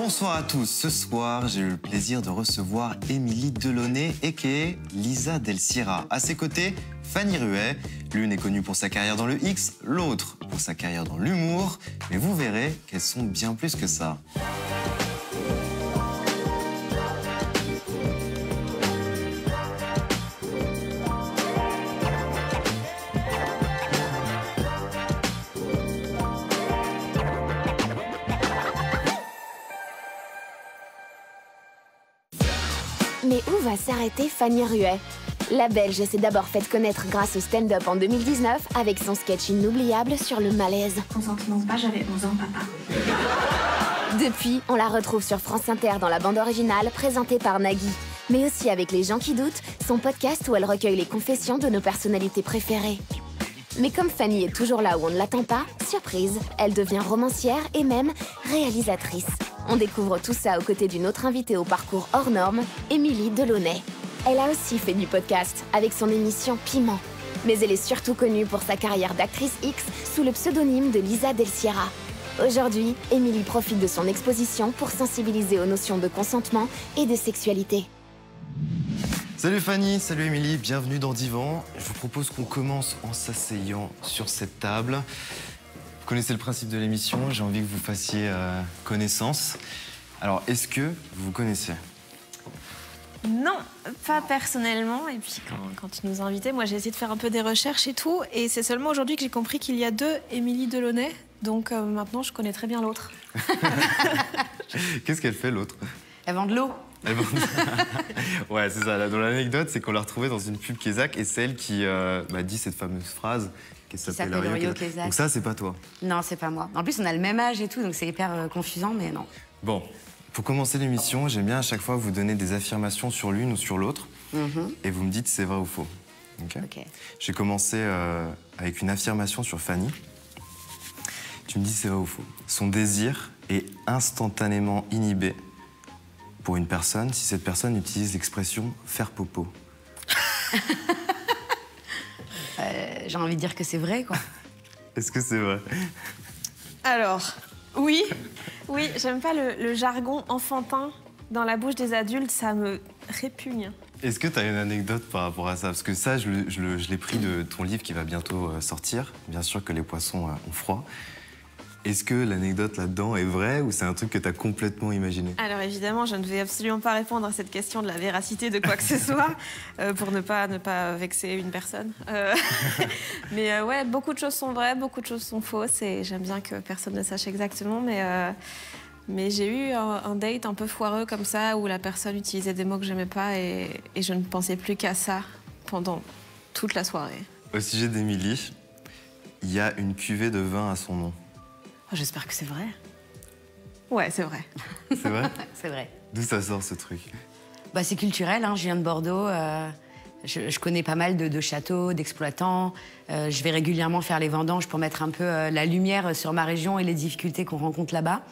Bonsoir à tous. Ce soir, j'ai eu le plaisir de recevoir Émilie Delaunay, a.k.a. Lisa Del Sierra. À ses côtés, Fanny Ruet. L'une est connue pour sa carrière dans le X, l'autre pour sa carrière dans l'humour. Mais vous verrez qu'elles sont bien plus que ça. Mais où va s'arrêter Fanny Ruet? La Belge s'est d'abord faite connaître grâce au stand-up en 2019 avec son sketch inoubliable sur le malaise. Consentement pas, j'avais 11 ans, papa. Depuis, on la retrouve sur France Inter dans la bande originale présentée par Nagui. Mais aussi avec Les gens qui doutent, son podcast où elle recueille les confessions de nos personnalités préférées. Mais comme Fanny est toujours là où on ne l'attend pas, surprise, elle devient romancière et même réalisatrice. On découvre tout ça aux côtés d'une autre invitée au parcours hors norme, Émilie Delaunay. Elle a aussi fait du podcast avec son émission Piment. Mais elle est surtout connue pour sa carrière d'actrice X sous le pseudonyme de Lisa Del Sierra. Aujourd'hui, Émilie profite de son exposition pour sensibiliser aux notions de consentement et de sexualité. Salut Fanny, salut Émilie, bienvenue dans Divan. Je vous propose qu'on commence en s'asseyant sur cette table. Vous connaissez le principe de l'émission, j'ai envie que vous fassiez connaissance. Alors, est-ce que vous vous connaissez? Non, pas personnellement. Et puis quand tu nous as invités, moi j'ai essayé de faire un peu des recherches et tout. Et c'est seulement aujourd'hui que j'ai compris qu'il y a deux Émilie Delaunay. Donc maintenant, je connais très bien l'autre. Qu'est-ce qu'elle fait, l'autre? Elle vend de l'eau. Ouais, c'est ça. Dans l'anecdote, c'est qu'on l'a retrouvée dans une pub Kézak et c'est elle qui m'a dit cette fameuse phrase qui s'appelle Rio Kézak. Donc ça, c'est pas toi? Non, c'est pas moi. En plus, on a le même âge et tout, donc c'est hyper confusant, mais non. Bon, pour commencer l'émission, j'aime bien à chaque fois vous donner des affirmations sur l'une ou sur l'autre et vous me dites si c'est vrai ou faux. Ok. J'ai commencé avec une affirmation sur Fanny. Tu me dis si c'est vrai ou faux. Son désir est instantanément inhibé pour une personne si cette personne utilise l'expression « faire popo ». J'ai envie de dire que c'est vrai, quoi. Est-ce que c'est vrai? Alors, oui, j'aime pas le jargon enfantin dans la bouche des adultes, ça me répugne. Est-ce que tu as une anecdote par rapport à ça? Parce que ça, je l'ai pris de ton livre qui va bientôt sortir. Bien sûr que les poissons ont froid. Est-ce que l'anecdote là-dedans est vraie ou c'est un truc que tu as complètement imaginé? Alors évidemment, je ne vais absolument pas répondre à cette question de la véracité de quoi que ce soit, pour ne pas vexer une personne. Mais ouais, beaucoup de choses sont vraies, beaucoup de choses sont fausses et j'aime bien que personne ne sache exactement. Mais j'ai eu un date un peu foireux comme ça où la personne utilisait des mots que j'aimais pas et je ne pensais plus qu'à ça pendant toute la soirée. Au sujet d'Émilie, il y a une cuvée de vin à son nom. Oh, j'espère que c'est vrai. Ouais, c'est vrai. C'est vrai? C'est vrai. D'où ça sort ce truc? Bah, c'est culturel, hein. Je viens de Bordeaux. Je connais pas mal de châteaux, d'exploitants. Je vais régulièrement faire les vendanges pour mettre un peu la lumière sur ma région et les difficultés qu'on rencontre là-bas.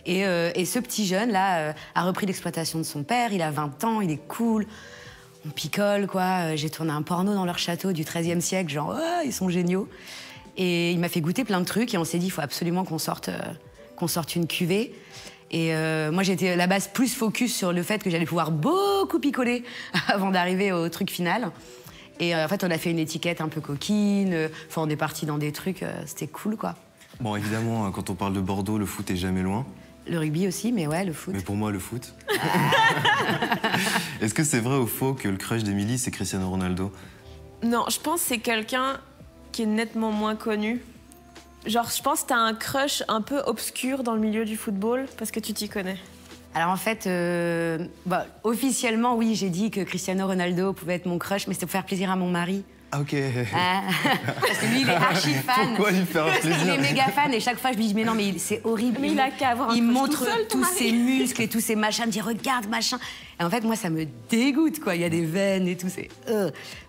Et ce petit jeune-là a repris l'exploitation de son père. Il a 20 ans, il est cool. On picole, quoi. J'ai tourné un porno dans leur château du XIIIe siècle, genre, oh, ils sont géniaux. Et il m'a fait goûter plein de trucs et on s'est dit, il faut absolument qu'on sorte une cuvée. Et moi, j'étais à la base plus focus sur le fait que j'allais pouvoir beaucoup picoler avant d'arriver au truc final. Et en fait, on a fait une étiquette un peu coquine. Enfin, on est parti dans des trucs, c'était cool, quoi. Bon, évidemment, quand on parle de Bordeaux, le foot est jamais loin. Le rugby aussi, mais ouais, le foot. Mais pour moi, le foot. Est-ce que c'est vrai ou faux que le crush d'Émilie, c'est Cristiano Ronaldo? Non, je pense que c'est quelqu'un qui est nettement moins connu. Genre, je pense que t'as un crush un peu obscur dans le milieu du football parce que tu t'y connais. Alors en fait, officiellement, oui, j'ai dit que Cristiano Ronaldo pouvait être mon crush, mais c'était pour faire plaisir à mon mari. Ah, ok. Parce que lui, il est archi fan. Pourquoi lui faire plaisir? Il est méga fan et chaque fois, je lui dis, mais non, mais c'est horrible. Mais il a qu'à avoir un Il crush montre tout seul, ton tous mari. ses muscles et tous ses machins, il me dit, regarde, machin. Et en fait, moi, ça me dégoûte, quoi. Il y a des veines et tout, c'est...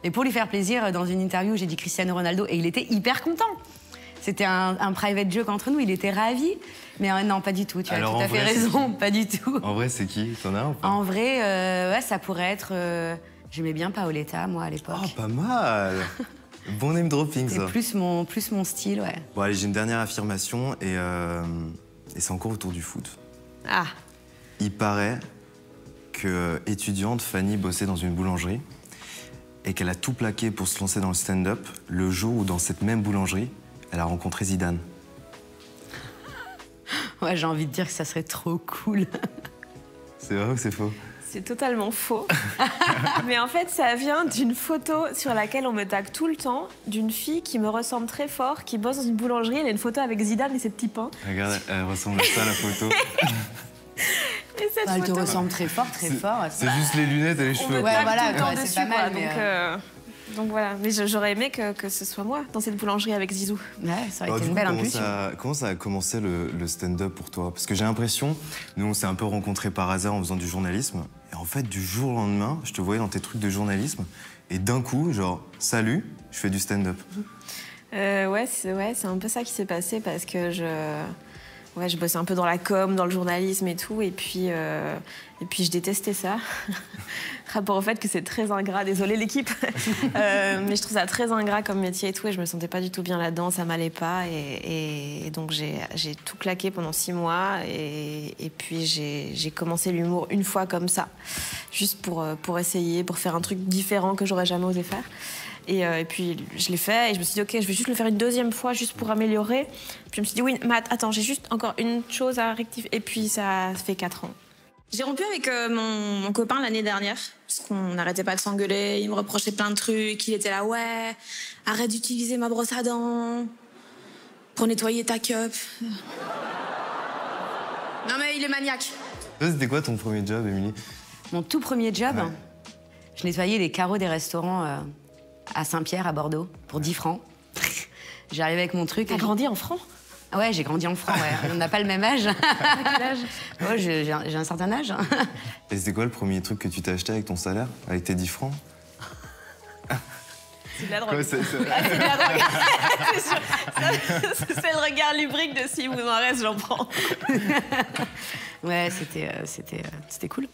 Mais pour lui faire plaisir, dans une interview, j'ai dit Cristiano Ronaldo et il était hyper content. C'était un private joke entre nous, il était ravi. Mais non, pas du tout, tu as tout à fait raison, pas du tout. En vrai, c'est qui? T'en as ou pas? En vrai, ouais, ça pourrait être... J'aimais bien Paoletta, moi, à l'époque. Oh, pas mal. Bon name dropping, ça. C'est plus mon style, ouais. Bon, allez, j'ai une dernière affirmation et c'est encore autour du foot. Ah. Il paraît que, étudiante, Fanny bossait dans une boulangerie et qu'elle a tout plaqué pour se lancer dans le stand-up le jour où, dans cette même boulangerie, elle a rencontré Zidane. Ouais, j'ai envie de dire que ça serait trop cool. C'est vrai ou c'est faux? C'est totalement faux. Mais en fait, ça vient d'une photo sur laquelle on me tague tout le temps, d'une fille qui me ressemble très fort, qui bosse dans une boulangerie. Elle a une photo avec Zidane et ses petits pains. Regarde, elle ressemble à ça, la photo. Et cette Elle te photo, ressemble très fort, très fort. C'est juste les lunettes et les on cheveux. me Ouais, tague voilà, tout le temps ouais, c'est dessus, pas mal, quoi. mais Donc voilà. Mais j'aurais aimé que ce soit moi, dans cette boulangerie avec Zizou. Ouais, ça aurait Alors, été du une coup, belle comment impulsion. comment ça a commencé le stand-up pour toi? Parce que j'ai l'impression, nous on s'est un peu rencontrés par hasard en faisant du journalisme. Et en fait, du jour au lendemain, je te voyais dans tes trucs de journalisme. Et d'un coup, genre, salut, je fais du stand-up. Ouais, c'est un peu ça qui s'est passé parce que je bossais un peu dans la com, dans le journalisme et tout. Et puis je détestais ça. Rapport au fait que c'est très ingrat, désolée l'équipe. Mais je trouve ça très ingrat comme métier et tout. Et je me sentais pas du tout bien là-dedans, ça m'allait pas. Et donc j'ai tout claqué pendant 6 mois. Et puis j'ai commencé l'humour une fois comme ça. Juste pour essayer, pour faire un truc différent que j'aurais jamais osé faire. Et puis je l'ai fait et je me suis dit ok, je vais juste le faire une deuxième fois juste pour améliorer. Puis je me suis dit oui, mais attends, j'ai juste encore une chose à rectifier. Et puis ça fait 4 ans. J'ai rompu avec mon copain l'année dernière parce qu'on n'arrêtait pas de s'engueuler. Il me reprochait plein de trucs. Il était là ouais, arrête d'utiliser ma brosse à dents pour nettoyer ta cup. Non mais il est maniaque. Toi, c'était quoi ton premier job, Émilie? Mon tout premier job, Ouais. je nettoyais les carreaux des restaurants à Saint-Pierre, à Bordeaux, pour 10 francs. J'arrivais avec mon truc. T'as grandi en francs? Ouais, j'ai grandi en francs, ouais. On n'a pas le même âge. Quel âge? Ouais, j'ai un certain âge. Et c'était quoi le premier truc que tu t'as acheté avec ton salaire? Avec tes 10 francs? C'est de la drogue. Ouais, C'est de la drogue. C'est sûr. C'est le regard lubrique de si vous en reste, j'en prends. Ouais, c'était cool.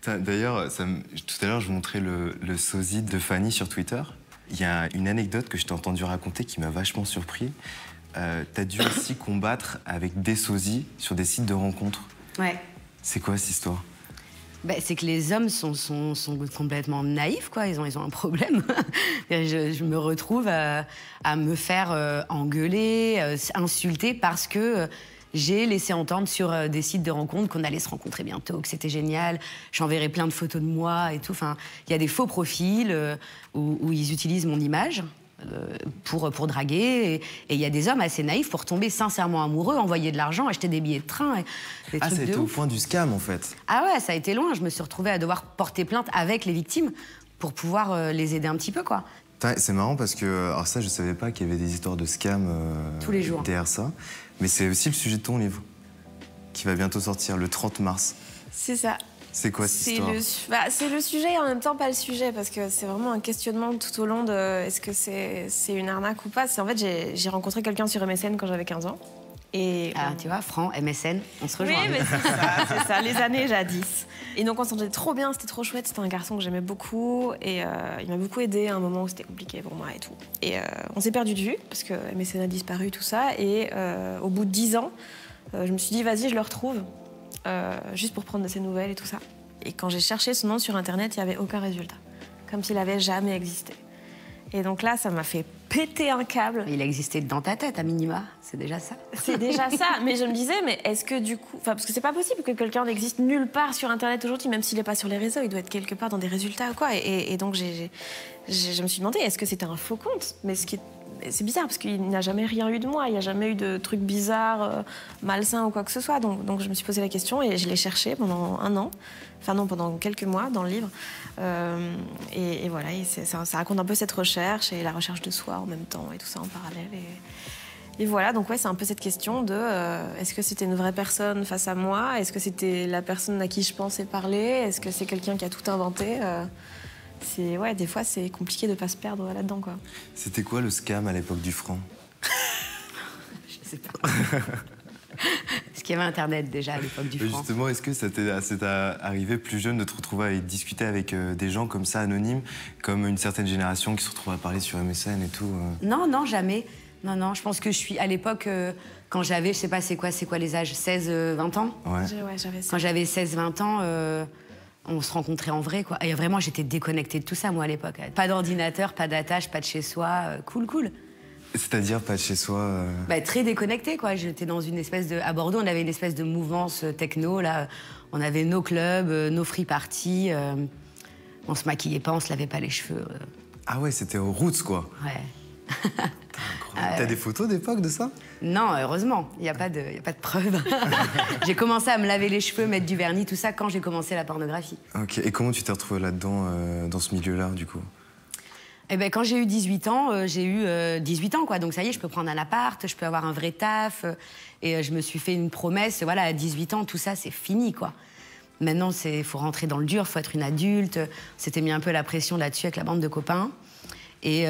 D'ailleurs, tout à l'heure, je montrais le sosie de Fanny sur Twitter. Il y a une anecdote que je t'ai entendu raconter qui m'a vachement surpris. T'as dû aussi combattre avec des sosies sur des sites de rencontres. Ouais. C'est quoi cette histoire? Bah, c'est que les hommes sont complètement naïfs, quoi. Ils ont un problème. Je me retrouve à me faire engueuler, insulter parce que j'ai laissé entendre sur des sites de rencontres qu'on allait se rencontrer bientôt, que c'était génial. J'enverrai plein de photos de moi et tout. Enfin, il y a des faux profils où ils utilisent mon image pour draguer. Et il y a des hommes assez naïfs pour tomber sincèrement amoureux, envoyer de l'argent, acheter des billets de train. Des Ah, trucs ça a de été au ouf. point du scam, en fait. Ah ouais, ça a été loin. Je me suis retrouvée à devoir porter plainte avec les victimes pour pouvoir les aider un petit peu, quoi. C'est marrant parce que, alors ça, je savais pas qu'il y avait des histoires de scam Tous les jours. derrière ça. Mais c'est aussi le sujet de ton livre, qui va bientôt sortir le 30 mars. C'est ça. C'est quoi cette histoire? C'est le sujet et en même temps pas le sujet parce que c'est vraiment un questionnement tout au long de est-ce que c'est une arnaque ou pas. En fait, j'ai rencontré quelqu'un sur MSN quand j'avais 15 ans. Et Ah, tu vois, Franck, MSN, on se oui, rejoint. mais c'est ça, les années jadis. Et donc on s'entendait trop bien, c'était trop chouette, c'était un garçon que j'aimais beaucoup et il m'a beaucoup aidé à un moment où c'était compliqué pour moi et tout. Et on s'est perdu de vue parce que MSN a disparu, tout ça. Et au bout de 10 ans, je me suis dit vas-y, je le retrouve, juste pour prendre de ses nouvelles et tout ça. Et quand j'ai cherché son nom sur Internet, il n'y avait aucun résultat, comme s'il avait jamais existé. Et donc là, ça m'a fait péter un câble. Il a existé dans ta tête, à minima, c'est déjà ça. C'est déjà ça. Mais je me disais, mais est-ce que du coup... Enfin, parce que c'est pas possible que quelqu'un n'existe nulle part sur Internet aujourd'hui, même s'il n'est pas sur les réseaux, il doit être quelque part dans des résultats ou quoi. Et donc, je me suis demandé, est-ce que c'était un faux compte? Mais c'est bizarre, parce qu'il n'a jamais rien eu de moi. Il n'y a jamais eu de trucs bizarres, malsains ou quoi que ce soit. Donc je me suis posé la question et je l'ai cherché pendant 1 an. Enfin non, pendant quelques mois dans le livre. Et voilà, et ça raconte un peu cette recherche et la recherche de soi en même temps et tout ça en parallèle. Et voilà, donc ouais, c'est un peu cette question de est-ce que c'était une vraie personne face à moi? Est-ce que c'était la personne à qui je pensais parler? Est-ce que c'est quelqu'un qui a tout inventé? Ouais, des fois, c'est compliqué de pas se perdre là-dedans, quoi. C'était quoi le scam à l'époque du franc? Je sais pas. Est-ce qu'il y avait Internet déjà à l'époque du franc? Justement, est-ce que ça t'est arrivé plus jeune de te retrouver à discuter avec des gens comme ça, anonymes, comme une certaine génération qui se retrouve à parler sur MSN et tout Non, jamais. Non, non, je pense que je suis à l'époque, quand j'avais, je sais pas, c'est quoi les âges, 16-20 ans? Ouais. J'avais ça. Quand j'avais 16-20 ans, on se rencontrait en vrai, quoi. Et vraiment, j'étais déconnectée de tout ça, moi, à l'époque. Pas d'ordinateur, pas d'attache, pas de chez soi, cool. C'est-à-dire pas de chez soi Bah, très déconnectée, quoi. J'étais dans une espèce de... À Bordeaux, on avait une espèce de mouvance techno, là. On avait nos clubs, nos free parties. On se maquillait pas, on se lavait pas les cheveux. Ah ouais, c'était aux roots, quoi. Ouais. T'as des photos d'époque de ça? Non, heureusement, il n'y a pas de preuves. J'ai commencé à me laver les cheveux, mettre du vernis, tout ça, quand j'ai commencé la pornographie. Ok, et comment tu t'es retrouvée là-dedans, dans ce milieu-là, du coup? Eh ben, quand j'ai eu 18 ans, j'ai eu 18 ans, quoi. Donc ça y est, je peux prendre un appart, je peux avoir un vrai taf. Et je me suis fait une promesse, voilà, à 18 ans, tout ça, c'est fini, quoi. Maintenant, faut rentrer dans le dur, faut être une adulte. C'était mis un peu la pression là-dessus avec la bande de copains. Et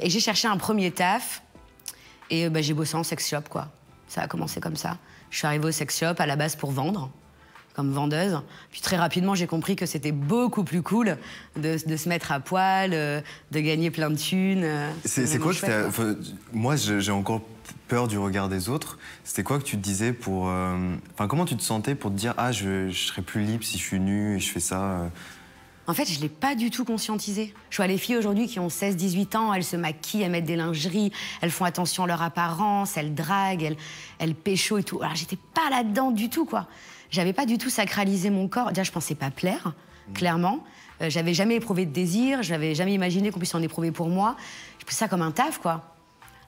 j'ai cherché un premier taf. Et j'ai bossé en sex shop, quoi. Ça a commencé comme ça. Je suis arrivée au sex shop à la base pour vendre, comme vendeuse. Puis très rapidement, j'ai compris que c'était beaucoup plus cool de se mettre à poil, de gagner plein de thunes. C'est quoi que moi, j'ai encore peur du regard des autres. C'était quoi que tu te disais pour... comment tu te sentais pour te dire « Ah, je serais plus libre si je suis nue et je fais ça En fait, je l'ai pas du tout conscientisé. Je vois les filles aujourd'hui qui ont 16-18 ans, elles se maquillent, elles mettent des lingeries, elles font attention à leur apparence, elles draguent, elles pécho et tout. Alors, j'étais pas là-dedans du tout, quoi. J'avais pas du tout sacralisé mon corps. Déjà, je pensais pas plaire, clairement. J'avais jamais éprouvé de désir, j'avais jamais imaginé qu'on puisse en éprouver pour moi. Je pris ça comme un taf, quoi.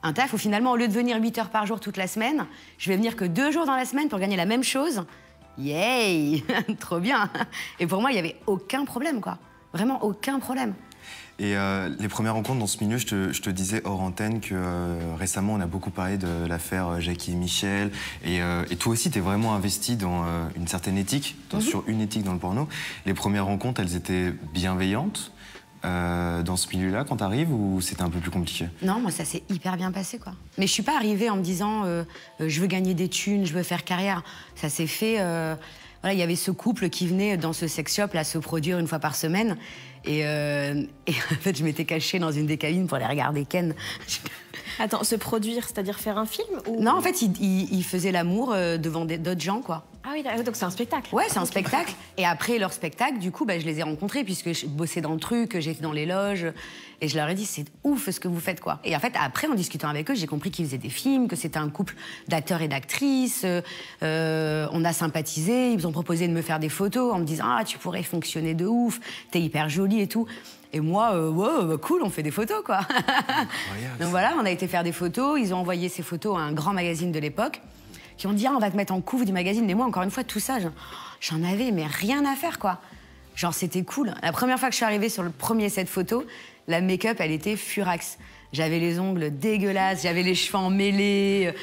Un taf où finalement, au lieu de venir 8 heures par jour toute la semaine, je vais venir que 2 jours dans la semaine pour gagner la même chose. Yay! Trop bien! Et pour moi, il n'y avait aucun problème, quoi. Vraiment aucun problème. Et les premières rencontres dans ce milieu, je te disais hors antenne que récemment, on a beaucoup parlé de l'affaire Jackie et Michel. Et toi aussi, tu es vraiment investie dans une certaine éthique, sur une éthique dans le porno. Les premières rencontres, elles étaient bienveillantes dans ce milieu-là quand tu arrives, ou c'était un peu plus compliqué? Non, moi, ça s'est hyper bien passé, quoi. Mais je suis pas arrivée en me disant je veux gagner des thunes, je veux faire carrière. Ça s'est fait... Voilà, il y avait ce couple qui venait dans ce sex shop là, se produire une fois par semaine. Et en fait, je m'étais cachée dans une des cabines pour les regarder ken. Attends, se produire, c'est-à-dire faire un film ou... Non, en fait, ils faisaient l'amour devant d'autres gens, quoi. Ah oui, donc c'est un spectacle. Ouais, c'est un spectacle. Et après leur spectacle, du coup, je les ai rencontrés puisque je bossais dans le truc, j'étais dans les loges. Et je leur ai dit, c'est ouf ce que vous faites, quoi. Et en fait, après, en discutant avec eux, j'ai compris qu'ils faisaient des films, que c'était un couple d'acteurs et d'actrices. On a sympathisé, ils ont proposé de me faire des photos en me disant, ah, tu pourrais fonctionner de ouf, t'es hyper jolie et tout. Et moi, wow, cool, on fait des photos, quoi. Donc voilà, on a été faire des photos. Ils ont envoyé ces photos à un grand magazine de l'époque, qui ont dit, ah, on va te mettre en couve du magazine. Mais moi, encore une fois, tout ça, j'en avais mais rien à faire, quoi. Genre, c'était cool. La première fois que je suis arrivée sur le premier set photo, la make-up, elle était furax. J'avais les ongles dégueulasses, j'avais les cheveux emmêlés,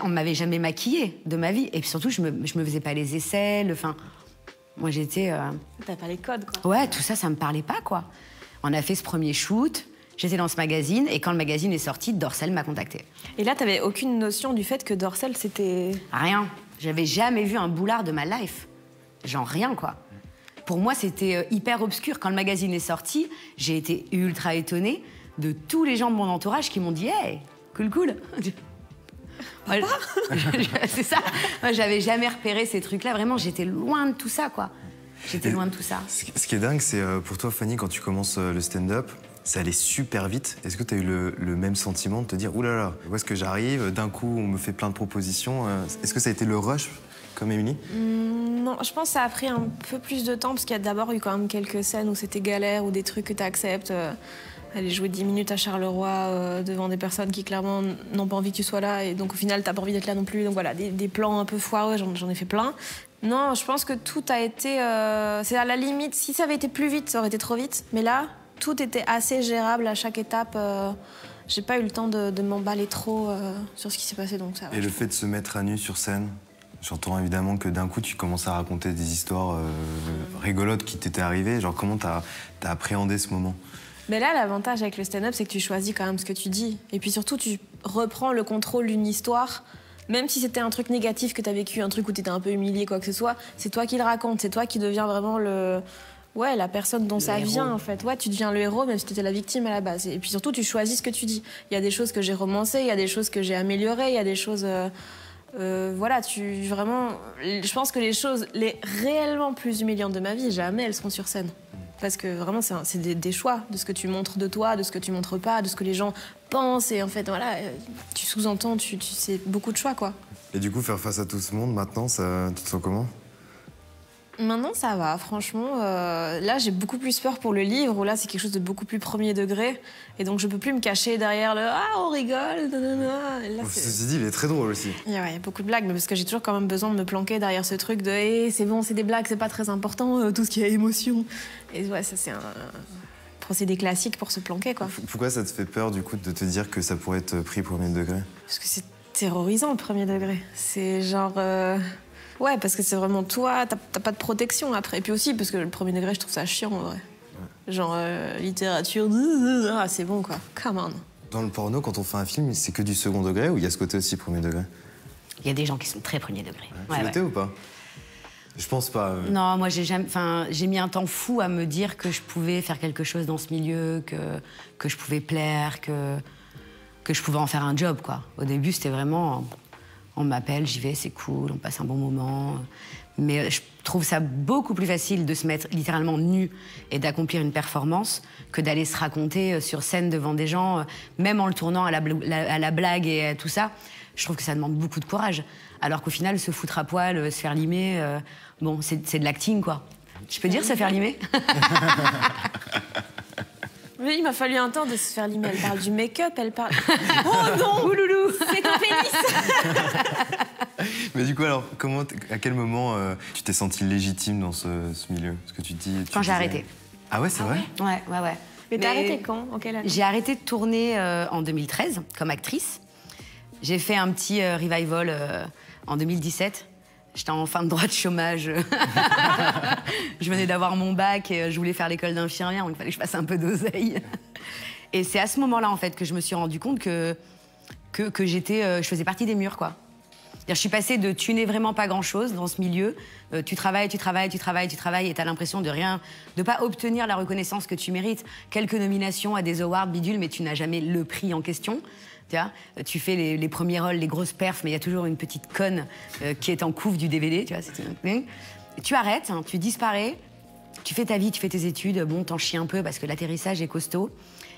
on m'avait jamais maquillée de ma vie. Et puis surtout, je me faisais pas les aisselles, enfin... Moi, j'étais... T'as pas les codes, quoi. Ouais, tout ça, ça me parlait pas, quoi. On a fait ce premier shoot, j'étais dans ce magazine, et quand le magazine est sorti, Dorsel m'a contactée. Et là, t'avais aucune notion du fait que Dorsel, c'était... Rien. J'avais jamais vu un boulard de ma life. Genre rien, quoi. Pour moi, c'était hyper obscur. Quand le magazine est sorti, j'ai été ultra étonnée de tous les gens de mon entourage qui m'ont dit « Hey, cool. » C'est ça. Moi, j'avais jamais repéré ces trucs-là. Vraiment, j'étais loin de tout ça, quoi. J'étais loin de tout ça. Ce qui est dingue, c'est pour toi, Fanny, quand tu commences le stand-up, ça allait super vite. Est-ce que tu as eu le même sentiment de te dire « Ouh là là, où est-ce que j'arrive? D'un coup, on me fait plein de propositions. » Est-ce que ça a été le rush, comme Émilie? Non, je pense que ça a pris un peu plus de temps, parce qu'il y a d'abord eu quand même quelques scènes où c'était galère, ou des trucs que tu acceptes. Aller jouer 10 minutes à Charleroi devant des personnes qui clairement n'ont pas envie que tu sois là, et donc au final t'as pas envie d'être là non plus, donc voilà, des plans un peu foireux, j'en ai fait plein. Non, je pense que tout a été... c'est à la limite, si ça avait été plus vite, ça aurait été trop vite, mais là, tout était assez gérable à chaque étape. J'ai pas eu le temps de m'emballer trop sur ce qui s'est passé, donc ça va. Et le fait de se mettre à nu sur scène, j'entends évidemment que d'un coup tu commences à raconter des histoires rigolotes qui t'étaient arrivées, genre comment t'as appréhendé ce moment? Mais là, l'avantage avec le stand-up, c'est que tu choisis quand même ce que tu dis. Et puis surtout, tu reprends le contrôle d'une histoire. Même si c'était un truc négatif que tu as vécu, un truc où tu étais un peu humilié, quoi que ce soit, c'est toi qui le racontes. C'est toi qui deviens vraiment ouais, la personne dont ça vient, héros. en fait. Ouais, tu deviens le héros, même si tu étais la victime à la base. Et puis surtout, tu choisis ce que tu dis. Il y a des choses que j'ai romancées, il y a des choses que j'ai améliorées, il y a des choses... voilà, vraiment... Je pense que les choses les réellement plus humiliantes de ma vie, jamais elles seront sur scène. Parce que vraiment, c'est des choix de ce que tu montres de toi, de ce que tu montres pas, de ce que les gens pensent. Et en fait, voilà, tu sous-entends, c'est beaucoup de choix, quoi. Et du coup, faire face à tout ce monde, maintenant, tu te sens comment? Maintenant, ça va, franchement. Là, j'ai beaucoup plus peur pour le livre, où là, c'est quelque chose de beaucoup plus premier degré. Et donc, je peux plus me cacher derrière le « Ah, on rigole !» Ceci dit, il est très drôle aussi. Il y a beaucoup de blagues, mais parce que j'ai toujours quand même besoin de me planquer derrière ce truc de hey, « c'est bon, c'est des blagues, c'est pas très important, tout ce qui est émotion. » Et ouais, ça, c'est un procédé classique pour se planquer, quoi. Pourquoi ça te fait peur, du coup, de te dire que ça pourrait être pris premier degré? Parce que c'est terrorisant, le premier degré. C'est genre... Ouais, parce que c'est vraiment toi, t'as pas de protection après. Et puis aussi, parce que le premier degré, je trouve ça chiant, en vrai. Ouais. Genre, littérature, ah, c'est bon, quoi. Come on. Dans le porno, quand on fait un film, c'est que du second degré ou il y a ce côté aussi premier degré? Il y a des gens qui sont très premier degré. Tu l'étais ou pas? Je pense pas. Non, moi, j'ai mis un temps fou à me dire que je pouvais faire quelque chose dans ce milieu, que je pouvais plaire, que je pouvais en faire un job, quoi. Au début, c'était vraiment... On m'appelle, j'y vais, c'est cool, on passe un bon moment. Mais je trouve ça beaucoup plus facile de se mettre littéralement nu et d'accomplir une performance que d'aller se raconter sur scène devant des gens, même en le tournant à la blague et tout ça. Je trouve que ça demande beaucoup de courage. Alors qu'au final, se foutre à poil, se faire limer, bon, c'est de l'acting, quoi. Je peux dire se faire limer? Oui, il m'a fallu un temps de se faire limer. Elle parle du make-up, elle parle... Oh non! Ouloulou! C'est ton pénis! Mais du coup, alors, à quel moment tu t'es sentie légitime dans ce milieu? Ce que tu dis. Quand j'ai arrêté. Ah ouais, c'est vrai? Ouais. Mais t'as arrêté quand? En quelle année? J'ai arrêté de tourner en 2013 comme actrice. J'ai fait un petit revival en 2017. J'étais en fin de droit de chômage. Je venais d'avoir mon bac et je voulais faire l'école d'infirmière, donc il fallait que je fasse un peu d'oseille. Et c'est à ce moment-là, en fait, que je me suis rendu compte que je faisais partie des murs, quoi. Je suis passée de tu n'es vraiment pas grand-chose dans ce milieu. Tu travailles et t'as l'impression de pas obtenir la reconnaissance que tu mérites. Quelques nominations à des awards bidules, mais tu n'as jamais le prix en question. Tu fais les premiers rôles, les grosses perfs, mais il y a toujours une petite conne qui est en couve du DVD. Tu arrêtes, hein, tu disparais, tu fais ta vie, tu fais tes études, bon, t'en chies un peu parce que l'atterrissage est costaud.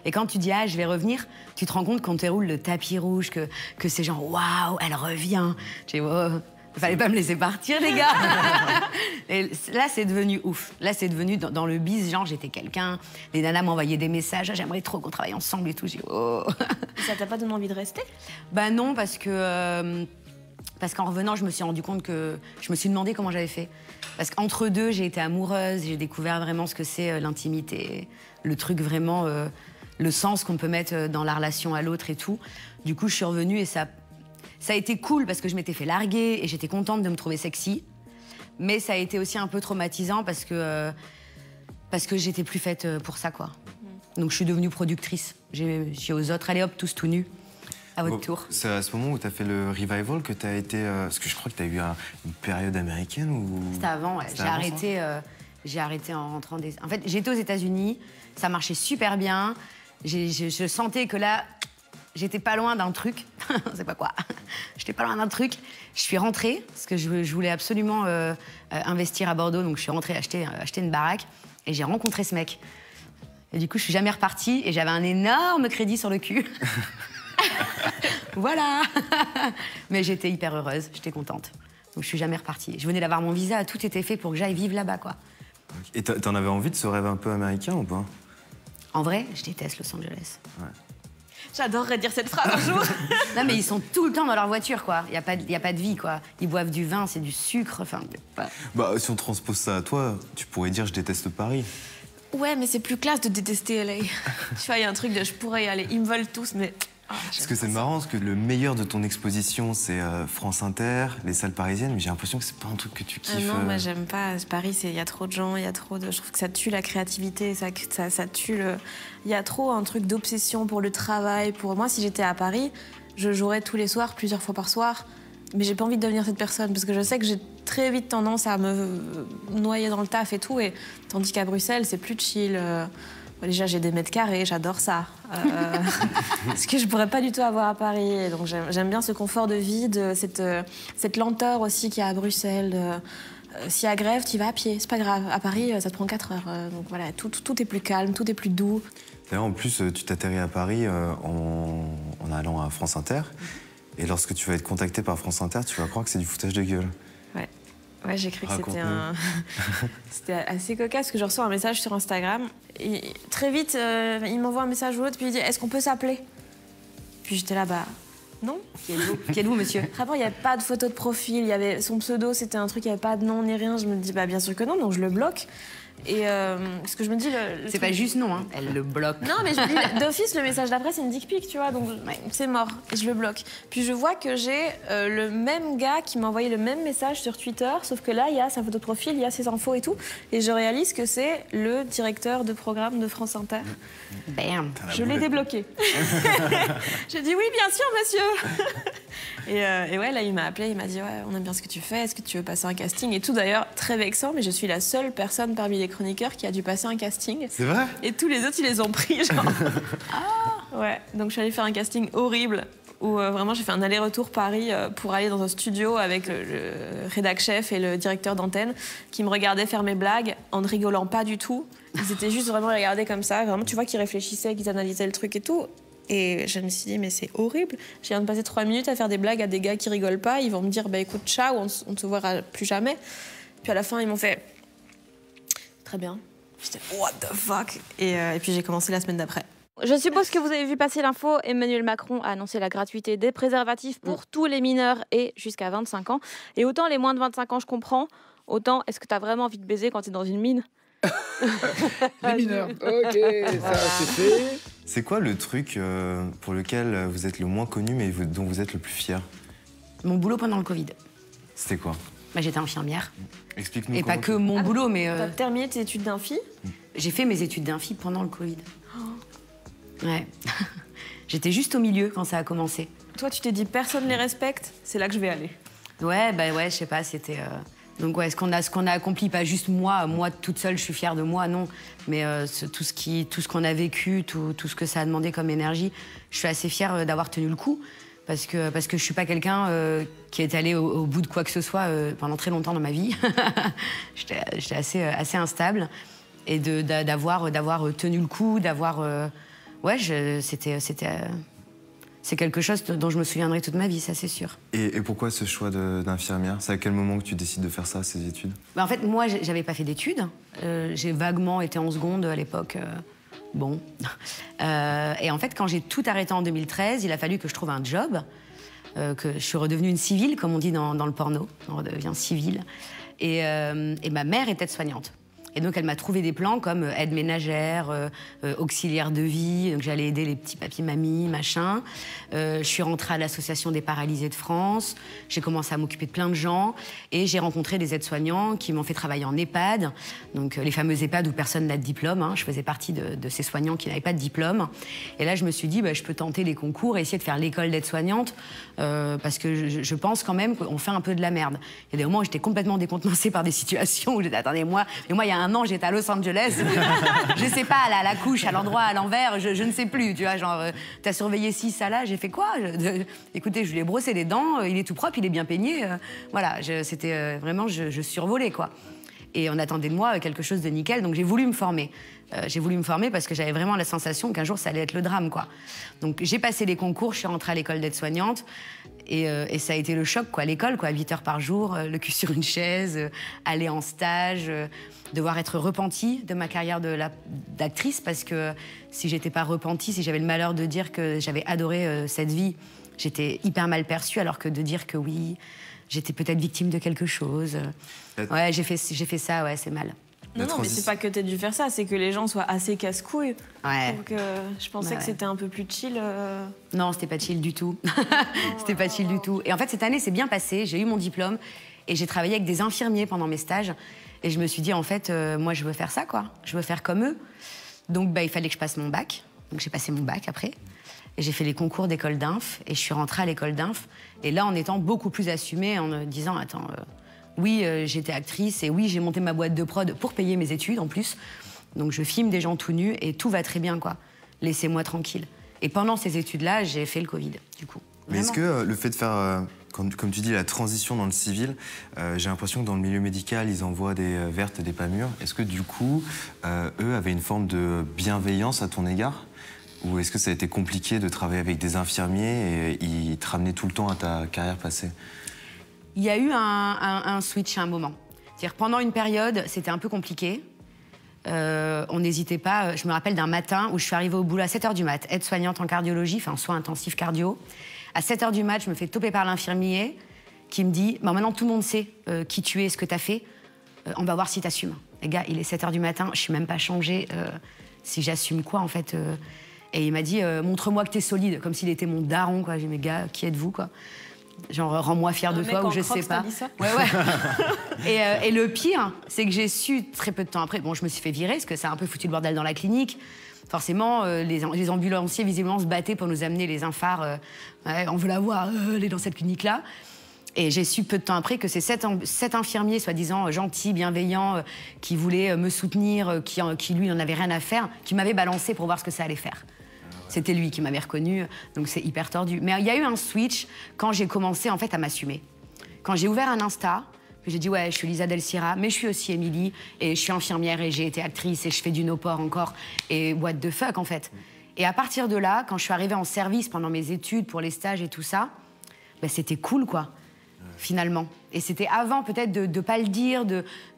Et quand tu dis, ah, je vais revenir, tu te rends compte quand tu déroules le tapis rouge que c'est genre, waouh, elle revient. Tu dis, oh, fallait pas me laisser partir, les gars. Et là, c'est devenu ouf. Là, c'est devenu dans le biz, genre, j'étais quelqu'un. Les nanas m'envoyaient des messages, ah, j'aimerais trop qu'on travaille ensemble et tout. J'ai dit, oh. Ça t'a pas donné envie de rester? Bah non, parce qu'en revenant, je me suis rendu compte que... Je me suis demandé comment j'avais fait. Parce qu'entre deux, j'ai été amoureuse, j'ai découvert vraiment ce que c'est l'intimité, le truc vraiment... le sens qu'on peut mettre dans la relation à l'autre et tout. Du coup, je suis revenue et ça a été cool parce que je m'étais fait larguer et j'étais contente de me trouver sexy. Mais ça a été aussi un peu traumatisant parce que j'étais plus faite pour ça, quoi. Donc, je suis devenue productrice. J'ai aux autres, allez hop, tous tout nus. À votre tour. C'est à ce moment où tu as fait le revival que tu as été... parce que je crois que tu as eu une période américaine ou... C'était avant, ouais. J'ai arrêté en rentrant des... En fait, j'étais aux États-Unis, ça marchait super bien. Je sentais que là, j'étais pas loin d'un truc. On sait pas quoi. J'étais pas loin d'un truc. Je suis rentrée, parce que je voulais absolument investir à Bordeaux. Donc, je suis rentrée acheter une baraque. Et j'ai rencontré ce mec. Et du coup, je suis jamais repartie. Et j'avais un énorme crédit sur le cul. Voilà. Mais j'étais hyper heureuse. J'étais contente. Donc, je suis jamais repartie. Je venais d'avoir mon visa. Tout était fait pour que j'aille vivre là-bas, quoi. Et t'en avais envie de ce rêve un peu américain ou pas? En vrai, je déteste Los Angeles. Ouais. J'adorerais dire cette phrase un jour. Non, mais ils sont tout le temps dans leur voiture, quoi. Il y a pas de vie, quoi. Ils boivent du vin, c'est du sucre, enfin... Bah, si on transpose ça à toi, tu pourrais dire « je déteste Paris ». Ouais, mais c'est plus classe de détester LA. Tu vois, il y a un truc de « je pourrais y aller ». Ils me veulent tous, mais... Oh, parce que c'est marrant, parce que le meilleur de ton exposition, c'est France Inter, les salles parisiennes, mais j'ai l'impression que c'est pas un truc que tu kiffes. Ah non, moi j'aime pas. Paris, il y a trop de gens, il y a trop de... Je trouve que ça tue la créativité, ça tue le... Il y a trop un truc d'obsession pour le travail. Pour moi, si j'étais à Paris, je jouerais tous les soirs, plusieurs fois par soir. Mais j'ai pas envie de devenir cette personne, parce que je sais que j'ai très vite tendance à me noyer dans le taf et tout. Et, tandis qu'à Bruxelles, c'est plus chill. Déjà, j'ai des mètres carrés, j'adore ça. Ce que je pourrais pas du tout avoir à Paris. Et donc, j'aime bien ce confort de vie, cette lenteur aussi qu'il y a à Bruxelles. S'il y a grève, tu y vas à pied, c'est pas grave. À Paris, ça te prend 4 heures. Donc voilà, tout est plus calme, tout est plus doux. D'ailleurs, en plus, tu t'atterris à Paris en allant à France Inter. Et lorsque tu vas être contacté par France Inter, tu vas croire que c'est du foutage de gueule. Ouais, j'ai cru que c'était assez cocasse, parce que je reçois un message sur Instagram. Et très vite, il m'envoie un message ou l'autre, puis il dit « Est-ce qu'on peut s'appeler ?» Puis j'étais là, bah... Non. Qui êtes-vous, monsieur? Rapport, il n'y avait pas de photo de profil, il y avait son pseudo, c'était un truc, il n'y avait pas de nom ni rien. Je me dis, bah bien sûr que non, donc je le bloque. Et ce que je me dis... C'est pas juste non, hein. Elle le bloque. Non, mais je me dis, d'office, le message d'après, c'est une dick pic, tu vois, donc c'est mort. Et je le bloque. Puis je vois que j'ai le même gars qui m'a envoyé le même message sur Twitter, sauf que là, il y a sa photo de profil, il y a ses infos et tout. Et je réalise que c'est le directeur de programme de France Inter. Bam. Je l'ai débloqué. J'ai dit, oui, bien sûr, monsieur. Et ouais, là, il m'a appelé, il m'a dit, ouais, on aime bien ce que tu fais, est-ce que tu veux passer un casting? Et tout, d'ailleurs, très vexant, mais je suis la seule personne parmi les chroniqueurs qui a dû passer un casting. C'est vrai? Et tous les autres, ils les ont pris, genre. Ouais, donc je suis allée faire un casting horrible où vraiment j'ai fait un aller-retour Paris pour aller dans un studio avec le rédac chef et le directeur d'antenne qui me regardaient faire mes blagues en ne rigolant pas du tout. Ils étaient juste vraiment regardés comme ça, vraiment, tu vois qu'ils réfléchissaient, qu'ils analysaient le truc et tout. Et je me suis dit, mais c'est horrible. Je viens de passer 3 minutes à faire des blagues à des gars qui rigolent pas. Ils vont me dire, bah écoute, ciao, on ne se verra plus jamais. Puis à la fin, ils m'ont fait, très bien. J'étais, what the fuck? Et puis j'ai commencé la semaine d'après. Je suppose que vous avez vu passer l'info. Emmanuel Macron a annoncé la gratuité des préservatifs pour tous les mineurs et jusqu'à 25 ans. Et autant les moins de 25 ans, je comprends, autant est-ce que tu as vraiment envie de baiser quand tu es dans une mine? Les mineurs. Ok, ça c'est fait. C'est quoi le truc pour lequel vous êtes le moins connu mais dont vous êtes le plus fier? Mon boulot pendant le Covid. C'était quoi? Bah, j'étais infirmière. Explique-nous. Et pas que mon boulot, mais... T'as terminé tes études d'infi? J'ai fait mes études d'infi pendant le Covid. Ouais. J'étais juste au milieu quand ça a commencé. Toi, tu t'es dit, personne les respecte, c'est là que je vais aller. Ouais, bah ouais, je sais pas, c'était... Donc ouais, ce qu'on a accompli, pas juste moi toute seule, je suis fière de moi, non. Mais tout ce qu'on a vécu, tout ce que ça a demandé comme énergie, je suis assez fière d'avoir tenu le coup. Parce que je suis pas quelqu'un qui est allé au bout de quoi que ce soit pendant très longtemps dans ma vie. J'étais assez instable. Et d'avoir tenu le coup, ouais, c'est quelque chose dont je me souviendrai toute ma vie, ça c'est sûr. Et pourquoi ce choix d'infirmière? C'est à quel moment que tu décides de faire ça, ces études? Bah en fait, moi, j'avais pas fait d'études. J'ai vaguement été en seconde à l'époque. Bon. Et en fait, quand j'ai tout arrêté en 2013, il a fallu que je trouve un job, que je suis redevenue une civile, comme on dit dans le porno. On redevient civile. Et ma mère était aide-soignante. Et donc, elle m'a trouvé des plans comme aide ménagère, auxiliaire de vie. Donc, j'allais aider les petits papis-mamies, machin. Je suis rentrée à l'Association des paralysés de France. J'ai commencé à m'occuper de plein de gens. Et j'ai rencontré des aides-soignants qui m'ont fait travailler en EHPAD. Donc, les fameux EHPAD où personne n'a de diplôme. Hein. Je faisais partie de ces soignants qui n'avaient pas de diplôme. Et là, je me suis dit, bah, je peux tenter les concours et essayer de faire l'école d'aide-soignante. Parce que je pense quand même qu'on fait un peu de la merde. Il y a des moments où j'étais complètement décontenancée par des situations où j'étais, attendez, moi, il y a un an, j'étais à Los Angeles. Je sais pas, à la couche, à l'endroit, à l'envers, je ne sais plus. Tu vois, genre, t'as surveillé ci, ça, là, j'ai fait quoi? Écoutez, je lui ai brossé les dents, il est tout propre, il est bien peigné. Voilà, c'était vraiment, je survolais, quoi. Et on attendait de moi quelque chose de nickel, donc j'ai voulu me former. J'ai voulu me former parce que j'avais vraiment la sensation qu'un jour, ça allait être le drame, quoi. Donc j'ai passé les concours, je suis rentrée à l'école d'aide-soignante. Et ça a été le choc, quoi, l'école, quoi, 8 heures par jour, le cul sur une chaise, aller en stage, devoir être repentie de ma carrière d'actrice, parce que si j'étais pas repentie, si j'avais le malheur de dire que j'avais adoré cette vie, j'étais hyper mal perçue, alors que de dire que oui, j'étais peut-être victime de quelque chose. Ouais, j'ai fait ça, ouais, c'est mal. Non, mais c'est pas que t'aies dû faire ça, c'est que les gens soient assez casse-couilles. Ouais. Donc je pensais que c'était un peu plus chill. Non, c'était pas chill du tout. C'était pas chill du tout. Et en fait, cette année, c'est bien passé. J'ai eu mon diplôme et j'ai travaillé avec des infirmiers pendant mes stages. Et je me suis dit, en fait, moi, je veux faire ça, quoi. Je veux faire comme eux. Donc, bah, il fallait que je passe mon bac. Donc, j'ai passé mon bac après. Et j'ai fait les concours d'école d'inf. Et je suis rentrée à l'école d'inf. Et là, en étant beaucoup plus assumée, en me disant, attends... Oui, j'étais actrice et oui, j'ai monté ma boîte de prod pour payer mes études en plus. Donc je filme des gens tout nus et tout va très bien, quoi. Laissez-moi tranquille. Et pendant ces études-là, j'ai fait le Covid, du coup. Mais est-ce que le fait de faire, comme tu dis, la transition dans le civil, j'ai l'impression que dans le milieu médical, ils envoient des vertes et des pas mûres. Est-ce que du coup, eux avaient une forme de bienveillance à ton égard? Ou est-ce que ça a été compliqué de travailler avec des infirmiers et ils te ramenaient tout le temps à ta carrière passée? Il y a eu un switch à un moment. C'est-à-dire pendant une période, c'était un peu compliqué. On n'hésitait pas. Je me rappelle d'un matin où je suis arrivée au boulot à 7h du mat, aide-soignante en cardiologie, enfin soins intensifs cardio. À 7h du mat, je me fais toper par l'infirmier qui me dit maintenant tout le monde sait qui tu es, ce que tu as fait. On va voir si tu assumes. Les gars, il est 7h du matin, je suis même pas changée. Si j'assume quoi en fait Et il m'a dit montre-moi que tu es solide, comme s'il était mon daron, quoi. J'ai dit mais gars, qui êtes-vous, quoi? Genre, rends-moi fière de toi, ou je sais pas. Ouais. Et le pire, c'est que j'ai su très peu de temps après. Bon, je me suis fait virer, parce que ça a un peu foutu le bordel dans la clinique. Forcément, les ambulanciers, visiblement, se battaient pour nous amener les infarts. Ouais, on veut la voir, elle est dans cette clinique-là. Et j'ai su peu de temps après que c'est cet infirmier, soi-disant gentil, bienveillant, qui voulait me soutenir, qui lui, n'en avait rien à faire, qui m'avait balancé pour voir ce que ça allait faire. C'était lui qui m'avait reconnue, donc c'est hyper tordu. Mais il y a eu un switch quand j'ai commencé en fait à m'assumer. Quand j'ai ouvert un Insta, j'ai dit ouais, je suis Lisa Del Sierra, mais je suis aussi Émilie, et je suis infirmière, et j'ai été actrice, et je fais du no-port encore, et what the fuck en fait. Et à partir de là, quand je suis arrivée en service pendant mes études, pour les stages et tout ça, bah, c'était cool quoi, finalement. Et c'était avant peut-être de ne pas le dire,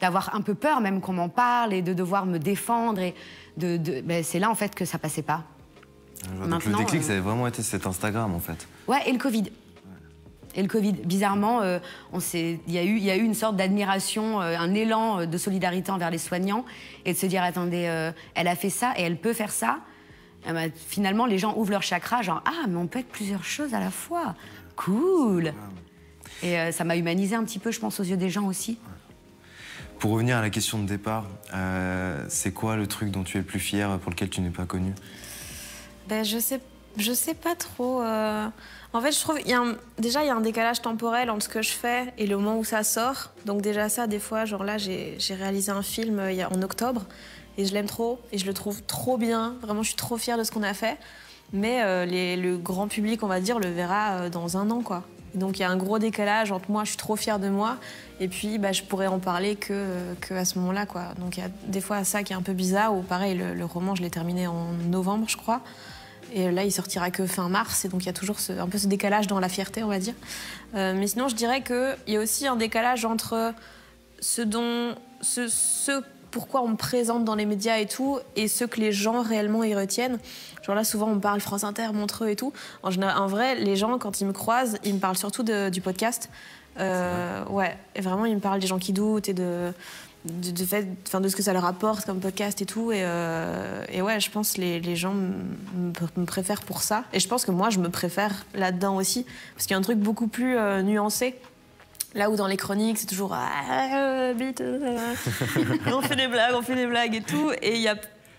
d'avoir un peu peur même qu'on m'en parle, et de devoir me défendre, et bah, c'est là en fait que ça passait pas. Donc le déclic, ça avait vraiment été cet Instagram, en fait. Ouais, et le Covid. Ouais. Et le Covid. Bizarrement, il y a eu une sorte d'admiration, un élan de solidarité envers les soignants, et de se dire, attendez, elle a fait ça, et elle peut faire ça. Bah, finalement, les gens ouvrent leur chakra, genre, ah, mais on peut être plusieurs choses à la fois. Cool. Et ça m'a humanisé un petit peu, je pense, aux yeux des gens aussi. Pour revenir à la question de départ, c'est quoi le truc dont tu es le plus fier, pour lequel tu n'es pas connue? Ben, je sais pas trop. En fait, je trouve déjà il y a un décalage temporel entre ce que je fais et le moment où ça sort. Donc déjà ça, des fois, genre là, j'ai réalisé un film en octobre et je l'aime trop et je le trouve trop bien. Vraiment, je suis trop fière de ce qu'on a fait. Mais le grand public, on va dire, le verra dans 1 an, quoi. Et donc il y a un gros décalage entre moi, je suis trop fière de moi, et puis bah, je pourrais en parler que à ce moment-là, quoi. Donc il y a des fois ça qui est un peu bizarre, ou pareil, le roman, je l'ai terminé en novembre, je crois. Et là, il sortira que fin mars, et donc il y a toujours un peu ce décalage dans la fierté, on va dire. Mais sinon, je dirais qu'il y a aussi un décalage entre ce pourquoi on me présente dans les médias et tout, et ce que les gens réellement y retiennent. Genre là, souvent, on parle France Inter, Montreux et tout. En vrai, les gens, quand ils me croisent, ils me parlent surtout du podcast. Ouais, et vraiment, ils me parlent des gens qui doutent et de ce que ça leur apporte comme podcast et tout. Et ouais, je pense que les gens me préfèrent pour ça. Et je pense que moi, je me préfère là-dedans aussi. Parce qu'il y a un truc beaucoup plus nuancé. Là où dans les chroniques, c'est toujours bite, on fait des blagues et tout. Et il y a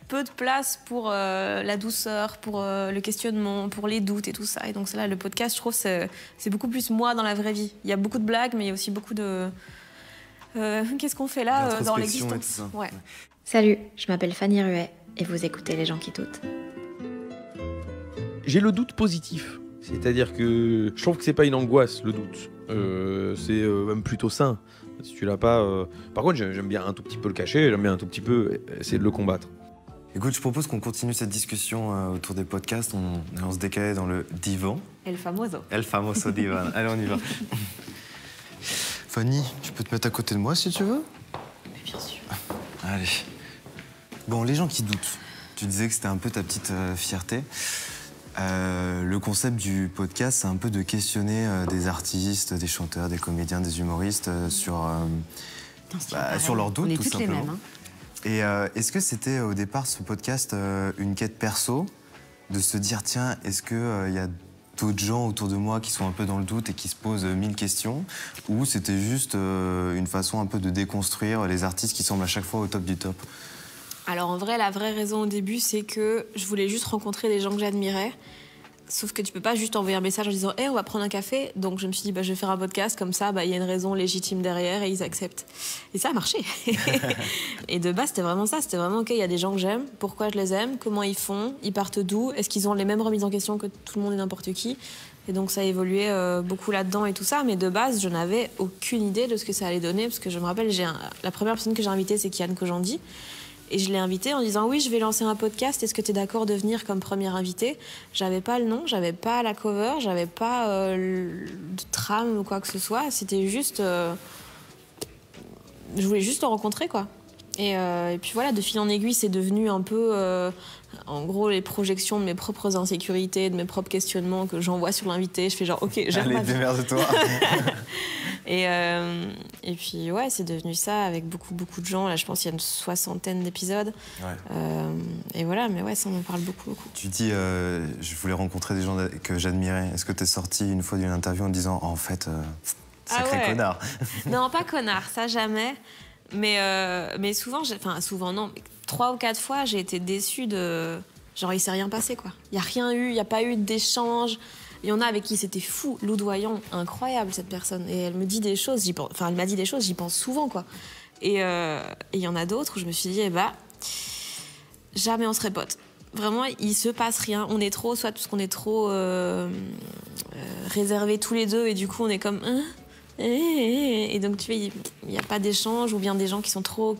peu de place pour la douceur, pour le questionnement, pour les doutes et tout ça. Et donc là, le podcast, je trouve, c'est beaucoup plus moi dans la vraie vie. Il y a beaucoup de blagues, mais il y a aussi beaucoup de... qu'est-ce qu'on fait là dans l'existence? Ouais. Salut, je m'appelle Fanny Ruet et vous écoutez Les gens qui doutent. J'ai le doute positif. C'est-à-dire que je trouve que c'est pas une angoisse, le doute. C'est même plutôt sain. Si tu l'as pas... Par contre, j'aime bien un tout petit peu le cacher, j'aime bien un tout petit peu essayer de le combattre. Écoute, je propose qu'on continue cette discussion autour des podcasts. On se décale dans le divan. El famoso. El famoso divan. Allez, on y va. Fanny, tu peux te mettre à côté de moi si tu veux? Mais bien sûr. Allez. Bon, les gens qui doutent. Tu disais que c'était un peu ta petite fierté. Le concept du podcast, c'est un peu de questionner des artistes, des chanteurs, des comédiens, des humoristes sur leurs doutes, on est tout toutes simplement. les mêmes, hein. Et est-ce que c'était au départ, ce podcast, une quête perso, de se dire, tiens, est-ce qu'il y a d'autres gens autour de moi qui sont un peu dans le doute et qui se posent 1000 questions, ou c'était juste une façon un peu de déconstruire les artistes qui semblent à chaque fois au top du top? Alors en vrai, la vraie raison au début, c'est que je voulais juste rencontrer des gens que j'admirais. Sauf que tu peux pas juste envoyer un message en disant « Hey, on va prendre un café ». Donc je me suis dit, je vais faire un podcast, comme ça, il y a une raison légitime derrière et ils acceptent. Et ça a marché. Et de base, c'était vraiment ça. C'était vraiment, OK, il y a des gens que j'aime, pourquoi je les aime, comment ils font, ils partent d'où, est-ce qu'ils ont les mêmes remises en question que tout le monde et n'importe qui. Et donc ça a évolué beaucoup là-dedans et tout ça. Mais de base, je n'avais aucune idée de ce que ça allait donner. Parce que je me rappelle, la première personne que j'ai invitée, c'est Kian Kojandi. Et je l'ai invité en disant « Oui, je vais lancer un podcast, est-ce que tu es d'accord de venir comme première invitée ?» J'avais pas le nom, j'avais pas la cover, j'avais pas de trame ou quoi que ce soit. C'était juste... je voulais juste le rencontrer, quoi. Et puis voilà, de fil en aiguille, c'est devenu un peu... en gros, les projections de mes propres insécurités, de mes propres questionnements que j'envoie sur l'invité. Je fais genre « Ok, j'aime ma vie. » Allez, démerde-toi. Et puis, ouais, c'est devenu ça avec beaucoup de gens. Là, je pense qu'il y a une 60aine d'épisodes. Ouais. Et voilà, mais ouais, ça m'en parle beaucoup. Tu dis, je voulais rencontrer des gens que j'admirais. Est-ce que t'es sorti une fois d'une interview en disant, en fait, sacré connard? Non, pas connard, ça jamais. Mais souvent, souvent non, 3 ou 4 fois, j'ai été déçue de... Genre, il s'est rien passé, quoi. Il n'y a pas eu d'échange. Il y en a avec qui c'était fou, loudoyant, incroyable cette personne. Et elle me dit des choses, elle m'a dit des choses, j'y pense souvent, quoi. Et il y en a d'autres où je me suis dit, jamais on serait potes. Vraiment, il se passe rien. On est trop, soit parce qu'on est trop réservés tous les deux, et du coup on est comme... Et donc tu vois, il n'y a pas d'échange, ou bien des gens qui sont trop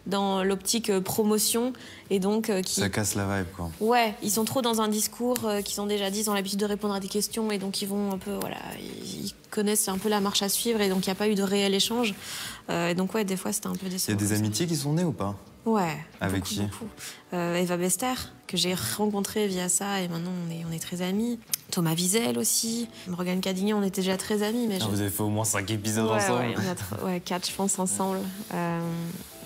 dans l'optique promotion et donc ça casse la vibe, quoi. Ouais, ils sont trop dans un discours qu'ils ont déjà dit, ils ont l'habitude de répondre à des questions et donc ils vont un peu, voilà, ils connaissent un peu la marche à suivre et donc il n'y a pas eu de réel échange. Et donc ouais, des fois c'était un peu décevant. Il y a des amitiés qui sont nées ou pas? Ouais. Avec qui? Eva Bester, que j'ai rencontrée via ça et maintenant on est très amis. Thomas Wiesel aussi. Morgane Cadignan, on était déjà très amis. Mais vous avez fait au moins 5 épisodes ensemble? Ouais, on a 4, je pense, ensemble.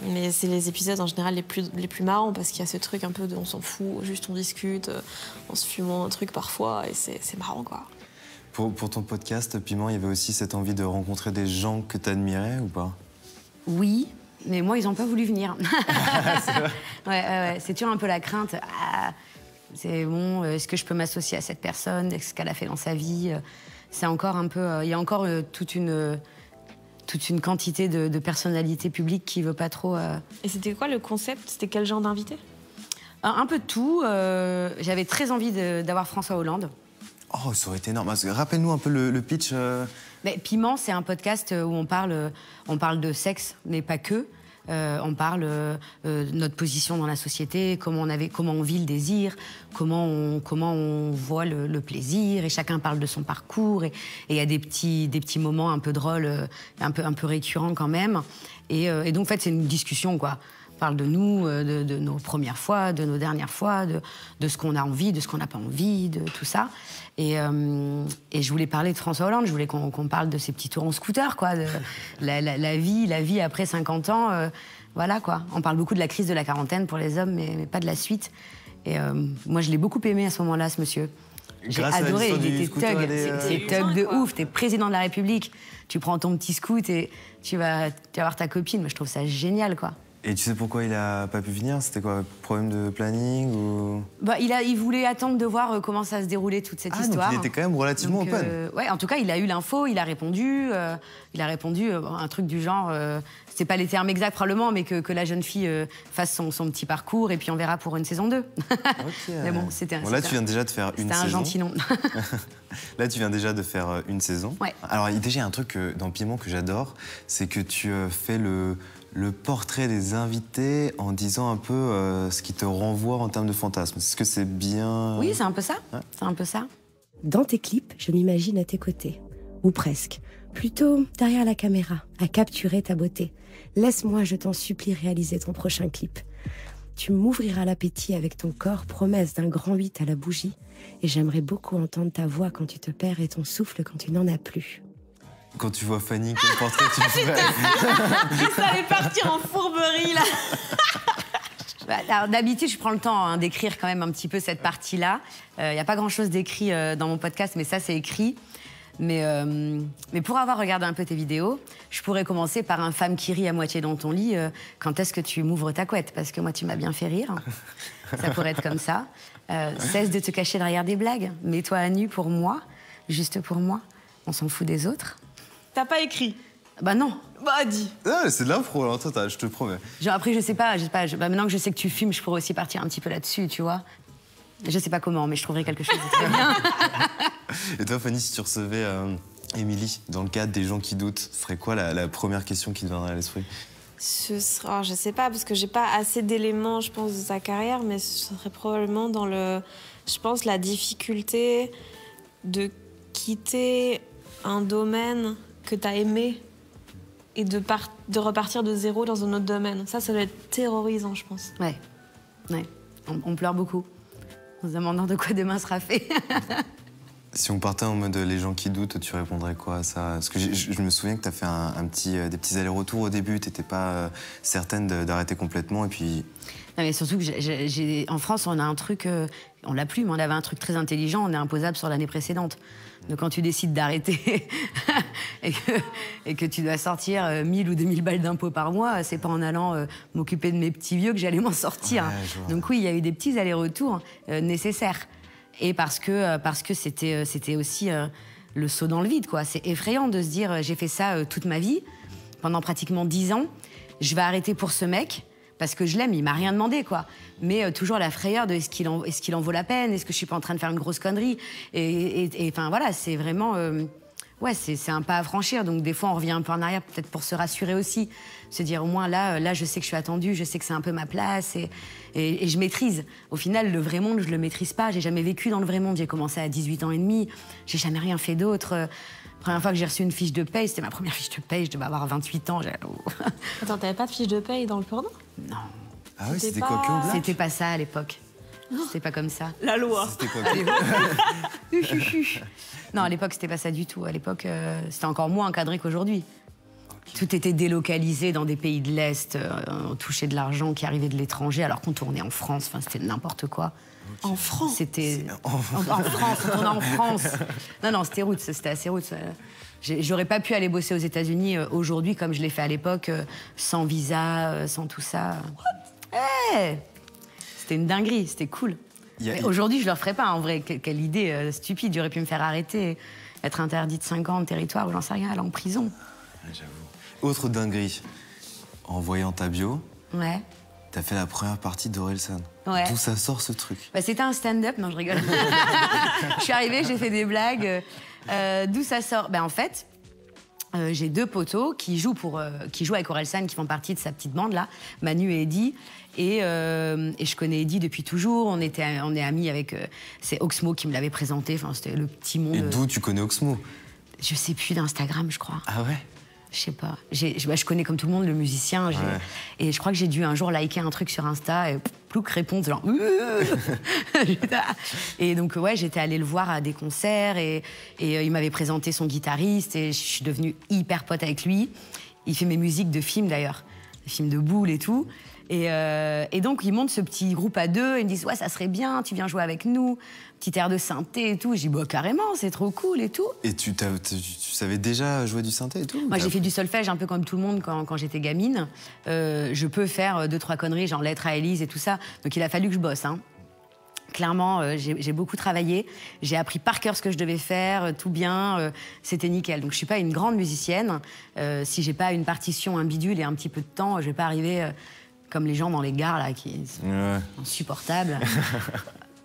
Mais c'est les épisodes en général les plus marrants parce qu'il y a ce truc un peu de on s'en fout, juste on discute, en se fumant un truc parfois et c'est marrant, quoi. Pour ton podcast, Piment, il y avait aussi cette envie de rencontrer des gens que tu admirais ou pas? Oui. Mais moi, ils n'ont pas voulu venir. C'est vrai. Ouais, c'est toujours un peu la crainte. C'est bon, est-ce que je peux m'associer à cette personne? Est-ce qu'elle a fait dans sa vie? C'est encore un peu... Il y a encore toute une quantité de personnalités publiques qui ne veut pas trop... Et c'était quoi le concept? C'était quel genre d'invité? Un peu de tout. J'avais très envie d'avoir François Hollande. Oh, ça aurait été énorme. Rappelle-nous un peu le pitch. Mais Piment, c'est un podcast où on parle de sexe, mais pas que. On parle de notre position dans la société, comment on vit le désir, comment on voit le plaisir, et chacun parle de son parcours. Et il y a des petits moments un peu drôles, un peu récurrents quand même. Et donc, en fait, c'est une discussion, quoi. On parle de nous, de nos premières fois, de nos dernières fois, de ce qu'on a envie, de ce qu'on n'a pas envie, de tout ça. Et je voulais parler de François Hollande, je voulais qu'on parle de ses petits tours en scooter, quoi, de la vie après 50 ans, voilà, quoi. On parle beaucoup de la crise de la quarantaine pour les hommes, mais pas de la suite. Et moi, je l'ai beaucoup aimé à ce moment-là, ce monsieur. J'ai adoré, il était thug, c'est thug de ouf, t'es président de la République, tu prends ton petit scoot et tu vas voir ta copine. Moi, je trouve ça génial, quoi. Et tu sais pourquoi il a pas pu venir? C'était quoi? Problème de planning ou... Il voulait attendre de voir comment ça se déroulait toute cette histoire. Donc il était quand même relativement open. Ouais, en tout cas, il a eu l'info, il a répondu. Un truc du genre... c'est pas les termes exacts probablement, mais que la jeune fille fasse son petit parcours et puis on verra pour une saison 2. Okay. Mais bon, c'était là, tu viens déjà de faire une saison. C'était un gentil nom. Là, tu viens déjà de faire une saison. Ouais. Alors, déjà, il y a un truc dans Piment que j'adore, c'est que tu fais le portrait des invités en disant un peu ce qui te renvoie en termes de fantasmes. Est-ce que c'est bien... Oui, c'est un peu ça. Ouais. C'est un peu ça. Dans tes clips, je m'imagine à tes côtés. Ou presque. Plutôt derrière la caméra, à capturer ta beauté. Laisse-moi, je t'en supplie, réaliser ton prochain clip. Tu m'ouvriras l'appétit avec ton corps, promesse d'un grand 8 à la bougie. Et j'aimerais beaucoup entendre ta voix quand tu te perds et ton souffle quand tu n'en as plus. Quand tu vois Fanny, quel portrait tu fais? Ça allait partir en fourberie, là. Alors, d'habitude, je prends le temps d'écrire quand même un petit peu cette partie-là. Il n'y a pas grand-chose d'écrit dans mon podcast, mais ça, c'est écrit. Mais pour avoir regardé un peu tes vidéos, je pourrais commencer par un femme qui rit à moitié dans ton lit. Quand est-ce que tu m'ouvres ta couette? Parce que moi, tu m'as bien fait rire. Ça pourrait être comme ça. Cesse de te cacher derrière des blagues. Mets-toi à nu pour moi, juste pour moi. On s'en fout des autres. T'as pas écrit? Bah non. Bah dis. Non, mais c'est de l'impro, alors toi, je te promets. Genre après, je sais pas, maintenant que je sais que tu fumes, je pourrais aussi partir un petit peu là-dessus, tu vois. Je sais pas comment, mais je trouverai quelque chose de très bien. Et toi, Fanny, si tu recevais Émilie dans le cadre des gens qui doutent, ce serait quoi la première question qui te viendrait à l'esprit? Je sais pas, parce que j'ai pas assez d'éléments, je pense, de sa carrière, mais ce serait probablement dans je pense, la difficulté de quitter un domaine que t'as aimé et de repartir de zéro dans un autre domaine. Ça doit être terrorisant, je pense. Ouais. On pleure beaucoup. En se demandant de quoi demain sera fait. Si on partait en mode les gens qui doutent, tu répondrais quoi à ça? Parce que je me souviens que tu as fait des petits allers-retours au début, tu n'étais pas certaine d'arrêter complètement, et puis... Non, mais surtout que en France, on a un truc, on l'a plus, mais on avait un truc très intelligent, on est imposable sur l'année précédente. Donc quand tu décides d'arrêter et que tu dois sortir 1000 ou 2000 balles d'impôts par mois, c'est pas en allant m'occuper de mes petits vieux que j'allais m'en sortir. Ouais, donc oui, il y a eu des petits allers-retours nécessaires. Et parce que c'était aussi le saut dans le vide, quoi. C'est effrayant de se dire, j'ai fait ça toute ma vie, pendant pratiquement 10 ans, je vais arrêter pour ce mec, parce que je l'aime, il m'a rien demandé, quoi. Mais toujours la frayeur de est-ce qu'il en vaut la peine, est-ce que je suis pas en train de faire une grosse connerie. Et enfin voilà, c'est vraiment... ouais, c'est un pas à franchir, donc des fois on revient un peu en arrière, peut-être pour se rassurer aussi. Se dire au moins là je sais que je suis attendue, je sais que c'est un peu ma place et je maîtrise. Au final, le vrai monde, je le maîtrise pas, j'ai jamais vécu dans le vrai monde. J'ai commencé à 18 ans et demi, j'ai jamais rien fait d'autre. La première fois que j'ai reçu une fiche de paye, c'était ma première fiche de paye, je devais avoir 28 ans. Attends, t'avais pas de fiche de paye dans le porno? Non. Ah oui, c'était quoi que au black? C'était pas ça à l'époque. C'était pas comme ça. La loi. C'était quoi Non, à l'époque, c'était pas ça du tout. À l'époque, c'était encore moins encadré qu'aujourd'hui. Okay. Tout était délocalisé dans des pays de l'Est. On touchait de l'argent qui arrivait de l'étranger alors qu'on tournait en France. Enfin, c'était n'importe quoi. Okay. En France? C'était... En France, on tournait en France. Non, c'était roots, c'était assez roots. J'aurais pas pu aller bosser aux États-Unis aujourd'hui comme je l'ai fait à l'époque, sans visa, sans tout ça. Hey, c'était une dinguerie, c'était cool. Aujourd'hui, je le referais pas, en vrai. Quelle idée stupide. J'aurais pu me faire arrêter, être interdit de 5 ans de territoire ou j'en sais rien, aller en prison. J'avoue. Autre dinguerie. En voyant ta bio, ouais. T'as fait la première partie d'Orelsan. Ouais. D'où ça sort ce truc? C'était un stand-up, non, je rigole. Je suis arrivée, j'ai fait des blagues. D'où ça sort? En fait, j'ai 2 potos qui jouent avec Orelsan, qui font partie de sa petite bande là, Manu et Eddy. Et je connais Eddy depuis toujours. On est amis avec. C'est Oxmo qui me l'avait présenté. Enfin, c'était le petit monde. Et d'où tu connais Oxmo? Je sais plus, d'Instagram, je crois. Ah ouais? Je sais pas. Je connais comme tout le monde le musicien. Ouais. Et je crois que j'ai dû un jour liker un truc sur Insta et plouc répondre genre. Et donc ouais, j'étais allée le voir à des concerts et il m'avait présenté son guitariste et je suis devenue hyper pote avec lui. Il fait mes musiques de films d'ailleurs, des films de boules et tout. Et donc, ils montent ce petit groupe à 2, ils me disent « Ouais, ça serait bien, tu viens jouer avec nous, petit air de synthé et tout. » J'ai dit « Bah, carrément, c'est trop cool et tout. » Et tu savais déjà jouer du synthé et tout? Moi, j'ai fait du solfège un peu comme tout le monde quand j'étais gamine. Je peux faire 2-3 conneries, genre lettres à Élise et tout ça. Donc, il a fallu que je bosse, hein. Clairement, j'ai beaucoup travaillé. J'ai appris par cœur ce que je devais faire, tout bien. C'était nickel. Donc, je suis pas une grande musicienne. Si j'ai pas une partition, un bidule et un petit peu de temps, je vais pas arriver... comme les gens dans les gares, là, qui sont insupportables.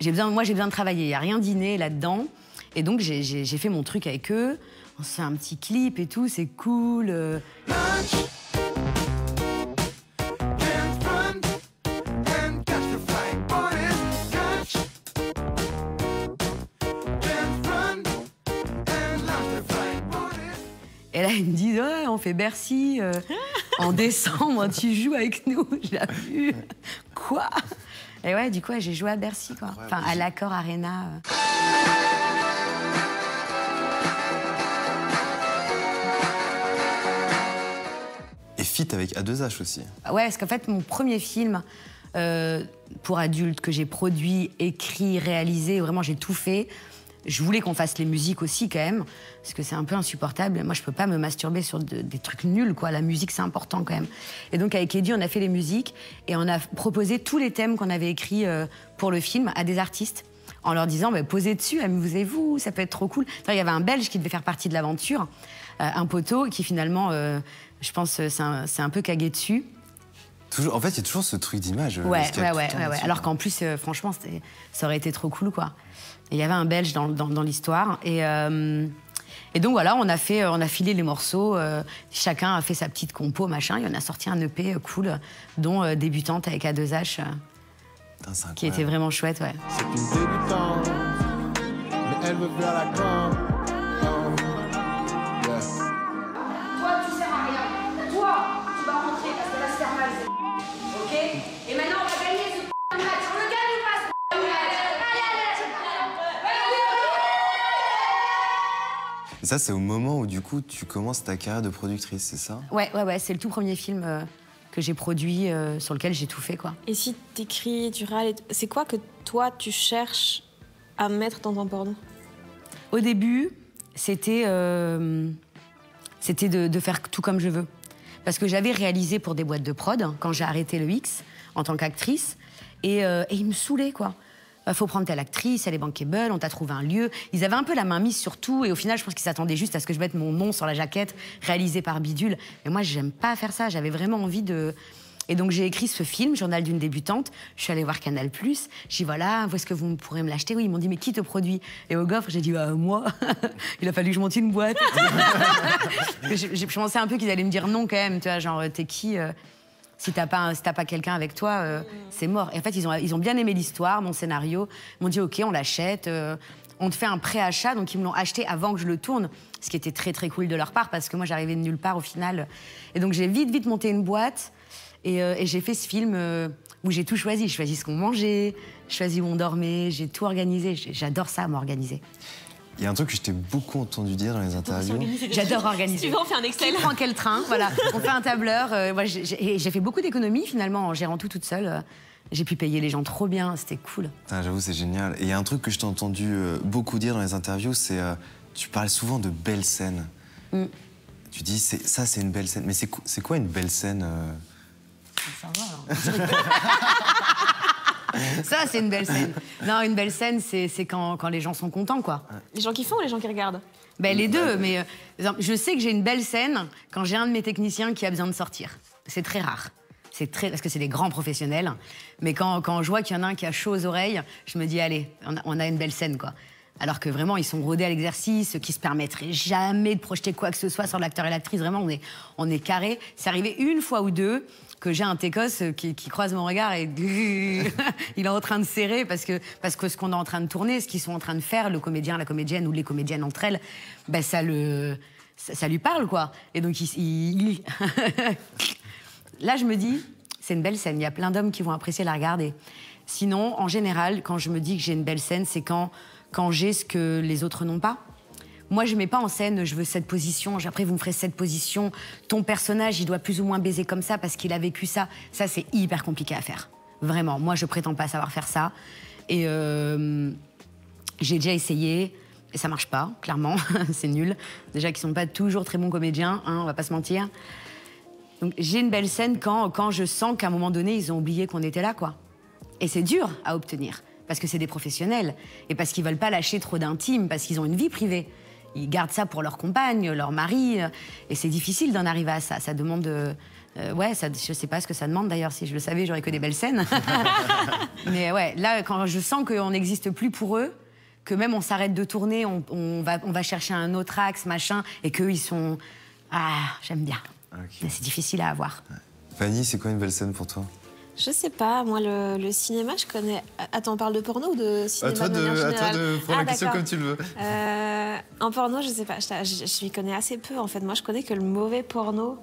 Moi, j'ai besoin de travailler. Il n'y a rien d'inné là-dedans. Et donc, j'ai fait mon truc avec eux. On se fait un petit clip et tout, c'est cool. Et là, ils me disent, ouais, on fait Bercy. En décembre, tu joues avec nous. Je l'ai vu. Quoi? Et ouais, du coup, j'ai joué à Bercy, quoi. Enfin, à l'Accor Arena. Et fit avec A2H aussi. Ouais, parce qu'en fait, mon premier film pour adultes que j'ai produit, écrit, réalisé, vraiment, j'ai tout fait. Je voulais qu'on fasse les musiques aussi quand même, parce que c'est un peu insupportable. Moi, je peux pas me masturber sur des trucs nuls, quoi. La musique, c'est important quand même. Et donc, avec Eddie, on a fait les musiques et on a proposé tous les thèmes qu'on avait écrits pour le film à des artistes, en leur disant posez dessus, amusez-vous, ça peut être trop cool. Enfin, il y avait un Belge qui devait faire partie de l'aventure, un poteau qui finalement, je pense, c'est un peu cagué dessus. En fait, il y a toujours ce truc d'image. Ouais. Alors qu'en plus, franchement, ça aurait été trop cool, quoi. Et il y avait un Belge dans l'histoire. Et donc voilà, on a filé les morceaux. Chacun a fait sa petite compo, machin. Et on a sorti un EP cool, dont Débutante avec A2H, qui était vraiment chouette, ouais. C'est une débutante, mais elle veut faire la grande. Toi, tu sers à rien. Toi, tu vas rentrer parce que là, c'est mal, c'est ok. Et maintenant, on va gagner ce match. On le gagne ou pas, ce match? Et ça, c'est au moment où, du coup, tu commences ta carrière de productrice, c'est ça? Ouais, c'est le tout premier film que j'ai produit, sur lequel j'ai tout fait, quoi. Et si t'écris, tu râles, c'est quoi que toi, tu cherches à mettre dans ton porno? Au début, c'était de faire tout comme je veux. Parce que j'avais réalisé pour des boîtes de prod, quand j'ai arrêté le X, en tant qu'actrice, et ils me saoulaient, quoi. Faut prendre telle actrice, elle est bankable, on t'a trouvé un lieu. Ils avaient un peu la main mise sur tout, et au final, je pense qu'ils s'attendaient juste à ce que je mette mon nom sur la jaquette, réalisé par Bidule. Mais moi, j'aime pas faire ça, j'avais vraiment envie de... Et donc, j'ai écrit ce film, Journal d'une débutante. Je suis allée voir Canal+. J'ai dit, voilà, où est-ce que vous pourrez me l'acheter? Oui, ils m'ont dit, mais qui te produit? Et au Gaufre, j'ai dit, moi. Il a fallu que je monte une boîte. Je pensais un peu qu'ils allaient me dire non, quand même. Tu vois, genre, t'es qui si t'as pas quelqu'un avec toi, c'est mort. Et en fait, ils ont bien aimé l'histoire, mon scénario. Ils m'ont dit, OK, on l'achète. On te fait un préachat. Donc, ils me l'ont acheté avant que je le tourne. Ce qui était très, très cool de leur part, parce que moi, j'arrivais de nulle part, au final. Et donc, j'ai vite monté une boîte. Et j'ai fait ce film où j'ai tout choisi. Je choisis ce qu'on mangeait, je choisis où on dormait, j'ai tout organisé. J'adore ça, m'organiser. Il y a un truc que je t'ai beaucoup entendu dire dans les interviews. J'adore organiser. Si tu veux, on fait un Excel. Qui prend quel train? Voilà, on fait un tableur. J'ai fait beaucoup d'économies, finalement, en gérant tout toute seule. J'ai pu payer les gens trop bien, c'était cool. J'avoue, c'est génial. Et il y a un truc que je t'ai entendu beaucoup dire dans les interviews, c'est tu parles souvent de belles scènes. Tu dis, ça, c'est une belle scène. Mais c'est quoi une belle scène Ça va, alors. Ça, c'est une belle scène. Non, une belle scène, c'est quand les gens sont contents, quoi. Les gens qui font ou les gens qui regardent? Les deux, mais je sais que j'ai une belle scène quand j'ai un de mes techniciens qui a besoin de sortir. C'est très rare. Parce que c'est des grands professionnels. Mais quand je vois qu'il y en a un qui a chaud aux oreilles, je me dis, allez, on a une belle scène, quoi. Alors que vraiment, ils sont rodés à l'exercice, qui se permettraient jamais de projeter quoi que ce soit sur l'acteur et l'actrice. Vraiment, on est carré. C'est arrivé une fois ou deux que j'ai un técos qui croise mon regard et il est en train de serrer parce que ce qu'on est en train de tourner, ce qu'ils sont en train de faire, le comédien, la comédienne ou les comédiennes entre elles, ça lui parle, quoi. Et donc, là, je me dis, c'est une belle scène. Il y a plein d'hommes qui vont apprécier la regarder. Sinon, en général, quand je me dis que j'ai une belle scène, c'est quand j'ai ce que les autres n'ont pas. Moi, je mets pas en scène, je veux cette position, après vous me ferez cette position. Ton personnage, il doit plus ou moins baiser comme ça parce qu'il a vécu ça. Ça, c'est hyper compliqué à faire. Vraiment, moi, je prétends pas savoir faire ça. Et j'ai déjà essayé, et ça marche pas, clairement. C'est nul. Déjà qu'ils sont pas toujours très bons comédiens, hein, on va pas se mentir. Donc, j'ai une belle scène quand je sens qu'à un moment donné, ils ont oublié qu'on était là, quoi. Et c'est dur à obtenir. Parce que c'est des professionnels, et parce qu'ils veulent pas lâcher trop d'intime, parce qu'ils ont une vie privée. Ils gardent ça pour leur compagne, leur mari, et c'est difficile d'en arriver à ça. Ça demande... je sais pas ce que ça demande d'ailleurs, si je le savais, j'aurais que des belles scènes. Mais ouais, là, quand je sens qu'on n'existe plus pour eux, que même on s'arrête de tourner, on va chercher un autre axe, machin, et qu'eux, ils sont... Ah, j'aime bien. Okay. Mais c'est difficile à avoir. Fanny, c'est quoi une belle scène pour toi? Je sais pas, moi le cinéma, je connais... Attends, on parle de porno ou de cinéma de manière générale? À toi de prendre la question comme tu le veux. En porno, je sais pas, je m'y connais assez peu en fait. Moi, je connais que le mauvais porno.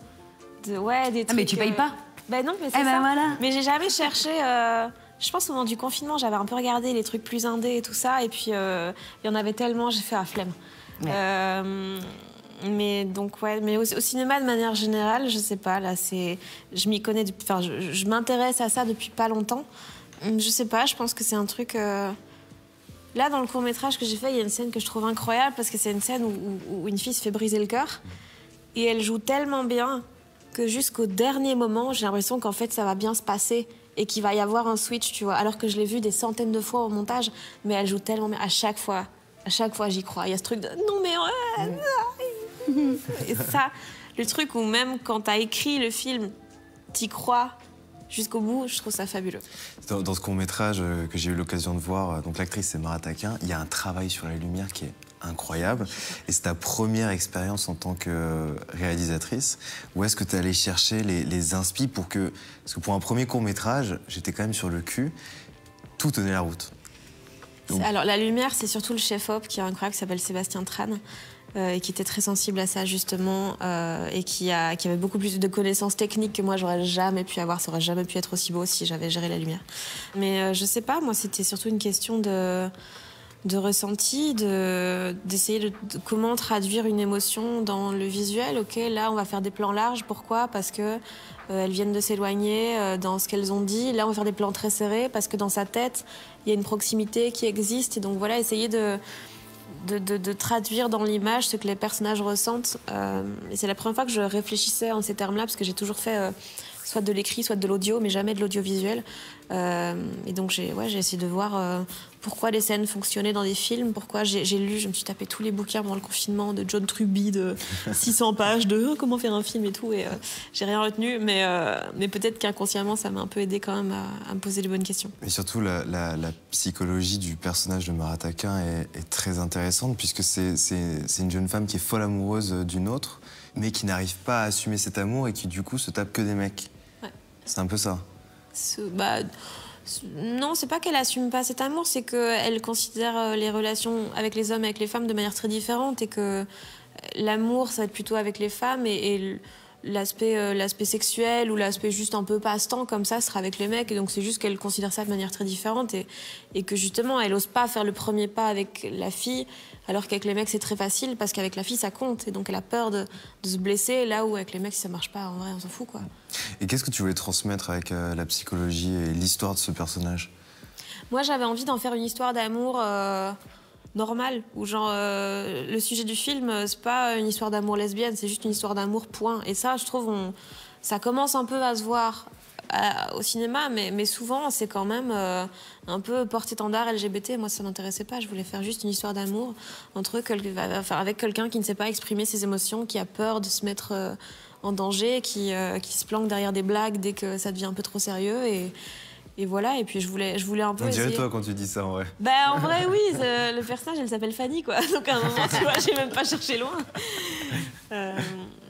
Des trucs, mais tu payes pas? Ben non, mais c'est ça. Voilà. Mais j'ai jamais cherché... Je pense au moment du confinement, j'avais un peu regardé les trucs plus indés et tout ça, et puis il y en avait tellement, j'ai fait à flemme. Ouais. Mais donc ouais, mais au cinéma de manière générale, je sais pas, là je m'y connais, enfin je m'intéresse à ça depuis pas longtemps. Je sais pas, je pense que c'est un truc. Là Là, dans le court-métrage que j'ai fait, il y a une scène que je trouve incroyable parce que c'est une scène où une fille se fait briser le cœur. Et elle joue tellement bien que jusqu'au dernier moment, j'ai l'impression qu'en fait, ça va bien se passer et qu'il va y avoir un switch, tu vois. Alors que je l'ai vu des centaines de fois au montage, mais elle joue tellement bien. À chaque fois, j'y crois. Il y a ce truc de non, mais ouais. Et ça, le truc où même quand t'as écrit le film, t'y crois jusqu'au bout, je trouve ça fabuleux. Dans ce court-métrage que j'ai eu l'occasion de voir, donc l'actrice c'est Mara Taquin, il y a un travail sur la lumière qui est incroyable. Et c'est ta première expérience en tant que réalisatrice. Où est-ce que tu es allée chercher les inspi pour que... Parce que pour un premier court-métrage, j'étais quand même sur le cul, tout tenait la route. Donc... Alors la lumière, c'est surtout le chef-op qui est incroyable, qui s'appelle Sébastien Tran. Et qui était très sensible à ça justement et qui avait beaucoup plus de connaissances techniques que moi j'aurais jamais pu avoir, ça aurait jamais pu être aussi beau si j'avais géré la lumière. Mais je sais pas, moi c'était surtout une question de ressenti, d'essayer de comment traduire une émotion dans le visuel. Ok, là on va faire des plans larges, pourquoi? Parce que elles viennent de s'éloigner dans ce qu'elles ont dit. Là on va faire des plans très serrés parce que dans sa tête il y a une proximité qui existe et donc voilà, essayer de traduire dans l'image ce que les personnages ressentent. Et c'est la première fois que je réfléchissais en ces termes-là, parce que j'ai toujours fait soit de l'écrit, soit de l'audio, mais jamais de l'audiovisuel. Et donc j'ai essayé de voir pourquoi les scènes fonctionnaient dans des films, pourquoi j'ai lu, je me suis tapé tous les bouquins pendant le confinement de John Truby, de 600 pages de comment faire un film et tout, et j'ai rien retenu, mais peut-être qu'inconsciemment ça m'a un peu aidé quand même à me poser les bonnes questions. Mais surtout la psychologie du personnage de Mara Taquin est très intéressante, puisque c'est une jeune femme qui est folle amoureuse d'une autre, mais qui n'arrive pas à assumer cet amour et qui du coup se tape que des mecs. Ouais. C'est un peu ça. Non, c'est pas qu'elle assume pas cet amour, c'est qu'elle considère les relations avec les hommes et avec les femmes de manière très différente et que l'amour, ça va être plutôt avec les femmes et l'aspect sexuel ou l'aspect juste un peu passe-temps comme ça sera avec les mecs. Et donc c'est juste qu'elle considère ça de manière très différente et que justement, elle ose pas faire le premier pas avec la fille, alors qu'avec les mecs, c'est très facile parce qu'avec la fille, ça compte. Et donc elle a peur de se blesser, là où avec les mecs, si ça marche pas, en vrai, on s'en fout, quoi. Et qu'est-ce que tu voulais transmettre avec la psychologie et l'histoire de ce personnage? Moi, j'avais envie d'en faire une histoire d'amour normale, où genre le sujet du film, c'est pas une histoire d'amour lesbienne, c'est juste une histoire d'amour, point. Et ça, je trouve, ça commence un peu à se voir au cinéma, mais souvent, c'est quand même un peu porte-étendard LGBT. Moi, ça m'intéressait pas. Je voulais faire juste une histoire d'amour avec quelqu'un qui ne sait pas exprimer ses émotions, qui a peur de se mettre en danger, qui se planque derrière des blagues dès que ça devient un peu trop sérieux. Et voilà, et puis je voulais un peu. On dirait essayer... toi quand tu dis ça, en vrai. Ben, en vrai, oui, le personnage, elle s'appelle Fanny, quoi. Donc à un moment, tu vois, j'ai même pas cherché loin.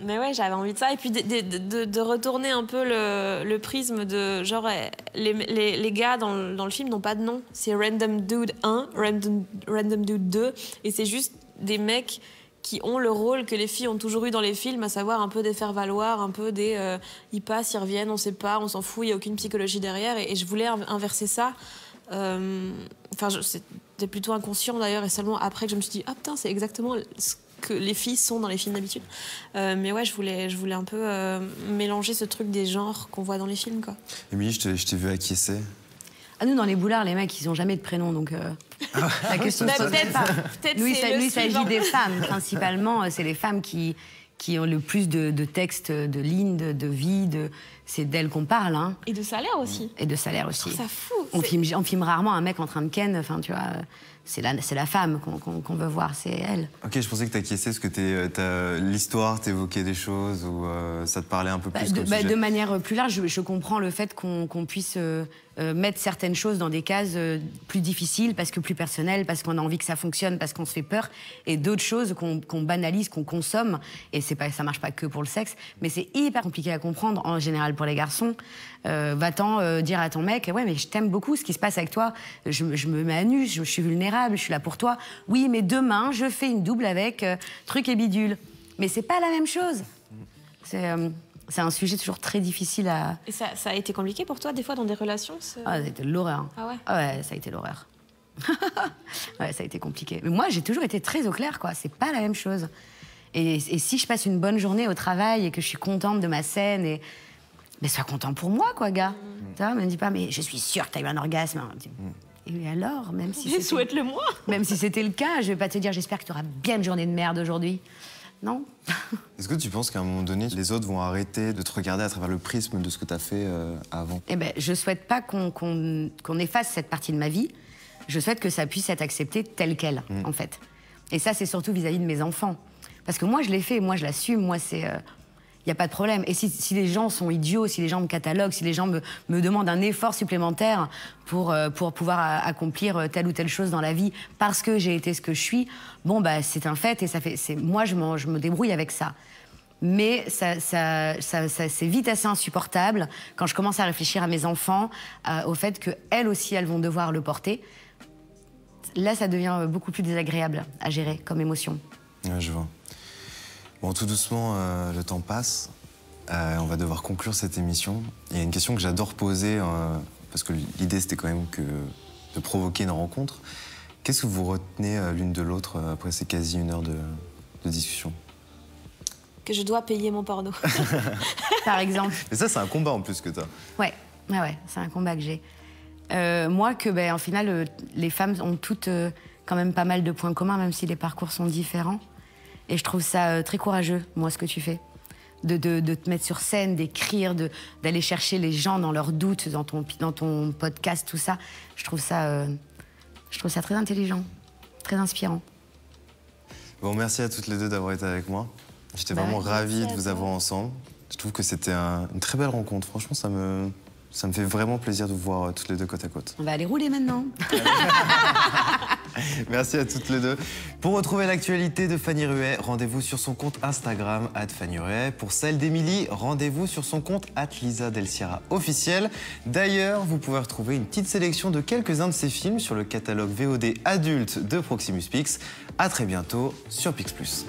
Mais ouais, j'avais envie de ça. Et puis de retourner un peu le prisme de genre, les gars dans le film n'ont pas de nom. C'est Random Dude 1, Random Dude 2, et c'est juste des mecs qui ont le rôle que les filles ont toujours eu dans les films, à savoir un peu des faire-valoir, un peu des ils passent, ils reviennent, on sait pas, on s'en fout, il n'y a aucune psychologie derrière. Et je voulais inverser ça. C'était plutôt inconscient d'ailleurs, et seulement après que je me suis dit, ah putain, c'est exactement ce que les filles sont dans les films d'habitude. Mais ouais, je voulais un peu mélanger ce truc des genres qu'on voit dans les films, quoi. Émilie, je t'ai vu acquiescer. Ah, nous, dans les boulards, les mecs, ils ont jamais de prénom, donc la question se pose pas. Nous, il s'agit des femmes, principalement. C'est les femmes qui ont le plus de textes, de lignes, de vie. C'est d'elles qu'on parle. Hein. Et de salaire aussi. Et de salaire aussi. Ça fou. On filme rarement un mec en train de ken. Enfin, tu vois, c'est la femme qu'on veut voir, c'est elle. Ok, je pensais que t'acquiesçais parce que l'histoire t'évoquait des choses ou ça te parlait un peu plus comme sujet. De manière plus large, je comprends le fait qu'on puisse mettre certaines choses dans des cases plus difficiles, parce que plus personnelles, parce qu'on a envie que ça fonctionne, parce qu'on se fait peur, et d'autres choses qu'on banalise, qu'on consomme, et ça marche pas que pour le sexe, mais c'est hyper compliqué à comprendre, en général pour les garçons. Va-t'en dire à ton mec, ouais, mais je t'aime beaucoup, ce qui se passe avec toi, je me mets à nu, je suis vulnérable, je suis là pour toi. Oui, mais demain, je fais une double avec truc et bidule. Mais c'est pas la même chose. C'est un sujet toujours très difficile à... Et ça a été compliqué pour toi, des fois, dans des relations Ah, ça a été de l'horreur. Ah ouais? Ah ouais, ça a été l'horreur. Ouais, ça a été compliqué. Mais moi, j'ai toujours été très au clair, quoi. C'est pas la même chose. Et si je passe une bonne journée au travail et que je suis contente de ma scène, mais sois content pour moi, quoi, gars. Tu vois, me dis pas, mais je suis sûre que t'as eu un orgasme. Et alors, même si souhaite-le-moi. Même si c'était le cas, je vais pas te dire j'espère que tu auras bien une journée de merde aujourd'hui. Non. Est-ce que tu penses qu'à un moment donné, les autres vont arrêter de te regarder à travers le prisme de ce que tu as fait avant? Eh ben, je souhaite pas qu'on efface cette partie de ma vie. Je souhaite que ça puisse être accepté tel quel, en fait. Et ça, c'est surtout vis-à-vis de mes enfants. Parce que moi, je l'ai fait, moi, je l'assume, moi, c'est... Il n'y a pas de problème. Et si les gens sont idiots, si les gens me cataloguent, si les gens me demandent un effort supplémentaire pour pouvoir accomplir telle ou telle chose dans la vie parce que j'ai été ce que je suis, bon, bah, c'est un fait et moi, je me débrouille avec ça. Mais c'est vite assez insupportable quand je commence à réfléchir à mes enfants, au fait qu'elles aussi, elles vont devoir le porter. Là, ça devient beaucoup plus désagréable à gérer comme émotion. Ouais, je vois. Bon, tout doucement, le temps passe. On va devoir conclure cette émission. Il y a une question que j'adore poser, parce que l'idée, c'était quand même de provoquer une rencontre. Qu'est-ce que vous retenez l'une de l'autre après ces quasi 1 heure de discussion? Que je dois payer mon porno. Par exemple. Mais ça, c'est un combat en plus que toi. Ouais, c'est un combat que j'ai. Moi, en final, les femmes ont toutes quand même pas mal de points communs, même si les parcours sont différents. Et je trouve ça très courageux, moi, ce que tu fais. De te mettre sur scène, d'écrire, d'aller chercher les gens dans leurs doutes, dans ton podcast, tout ça. Je trouve ça très intelligent, très inspirant. Bon, merci à toutes les deux d'avoir été avec moi. J'étais vraiment ravi de vous avoir ensemble. Je trouve que c'était une très belle rencontre. Franchement, ça me fait vraiment plaisir de vous voir toutes les deux côte à côte. On va aller rouler maintenant. Merci à toutes les deux. Pour retrouver l'actualité de Fanny Ruet, rendez-vous sur son compte Instagram @FannyRuet. Pour celle d'Émilie, rendez-vous sur son compte @LisaDelSierra officiel. D'ailleurs, vous pouvez retrouver une petite sélection de quelques-uns de ses films sur le catalogue VOD adulte de Proximus Pix. À très bientôt sur Pix Plus.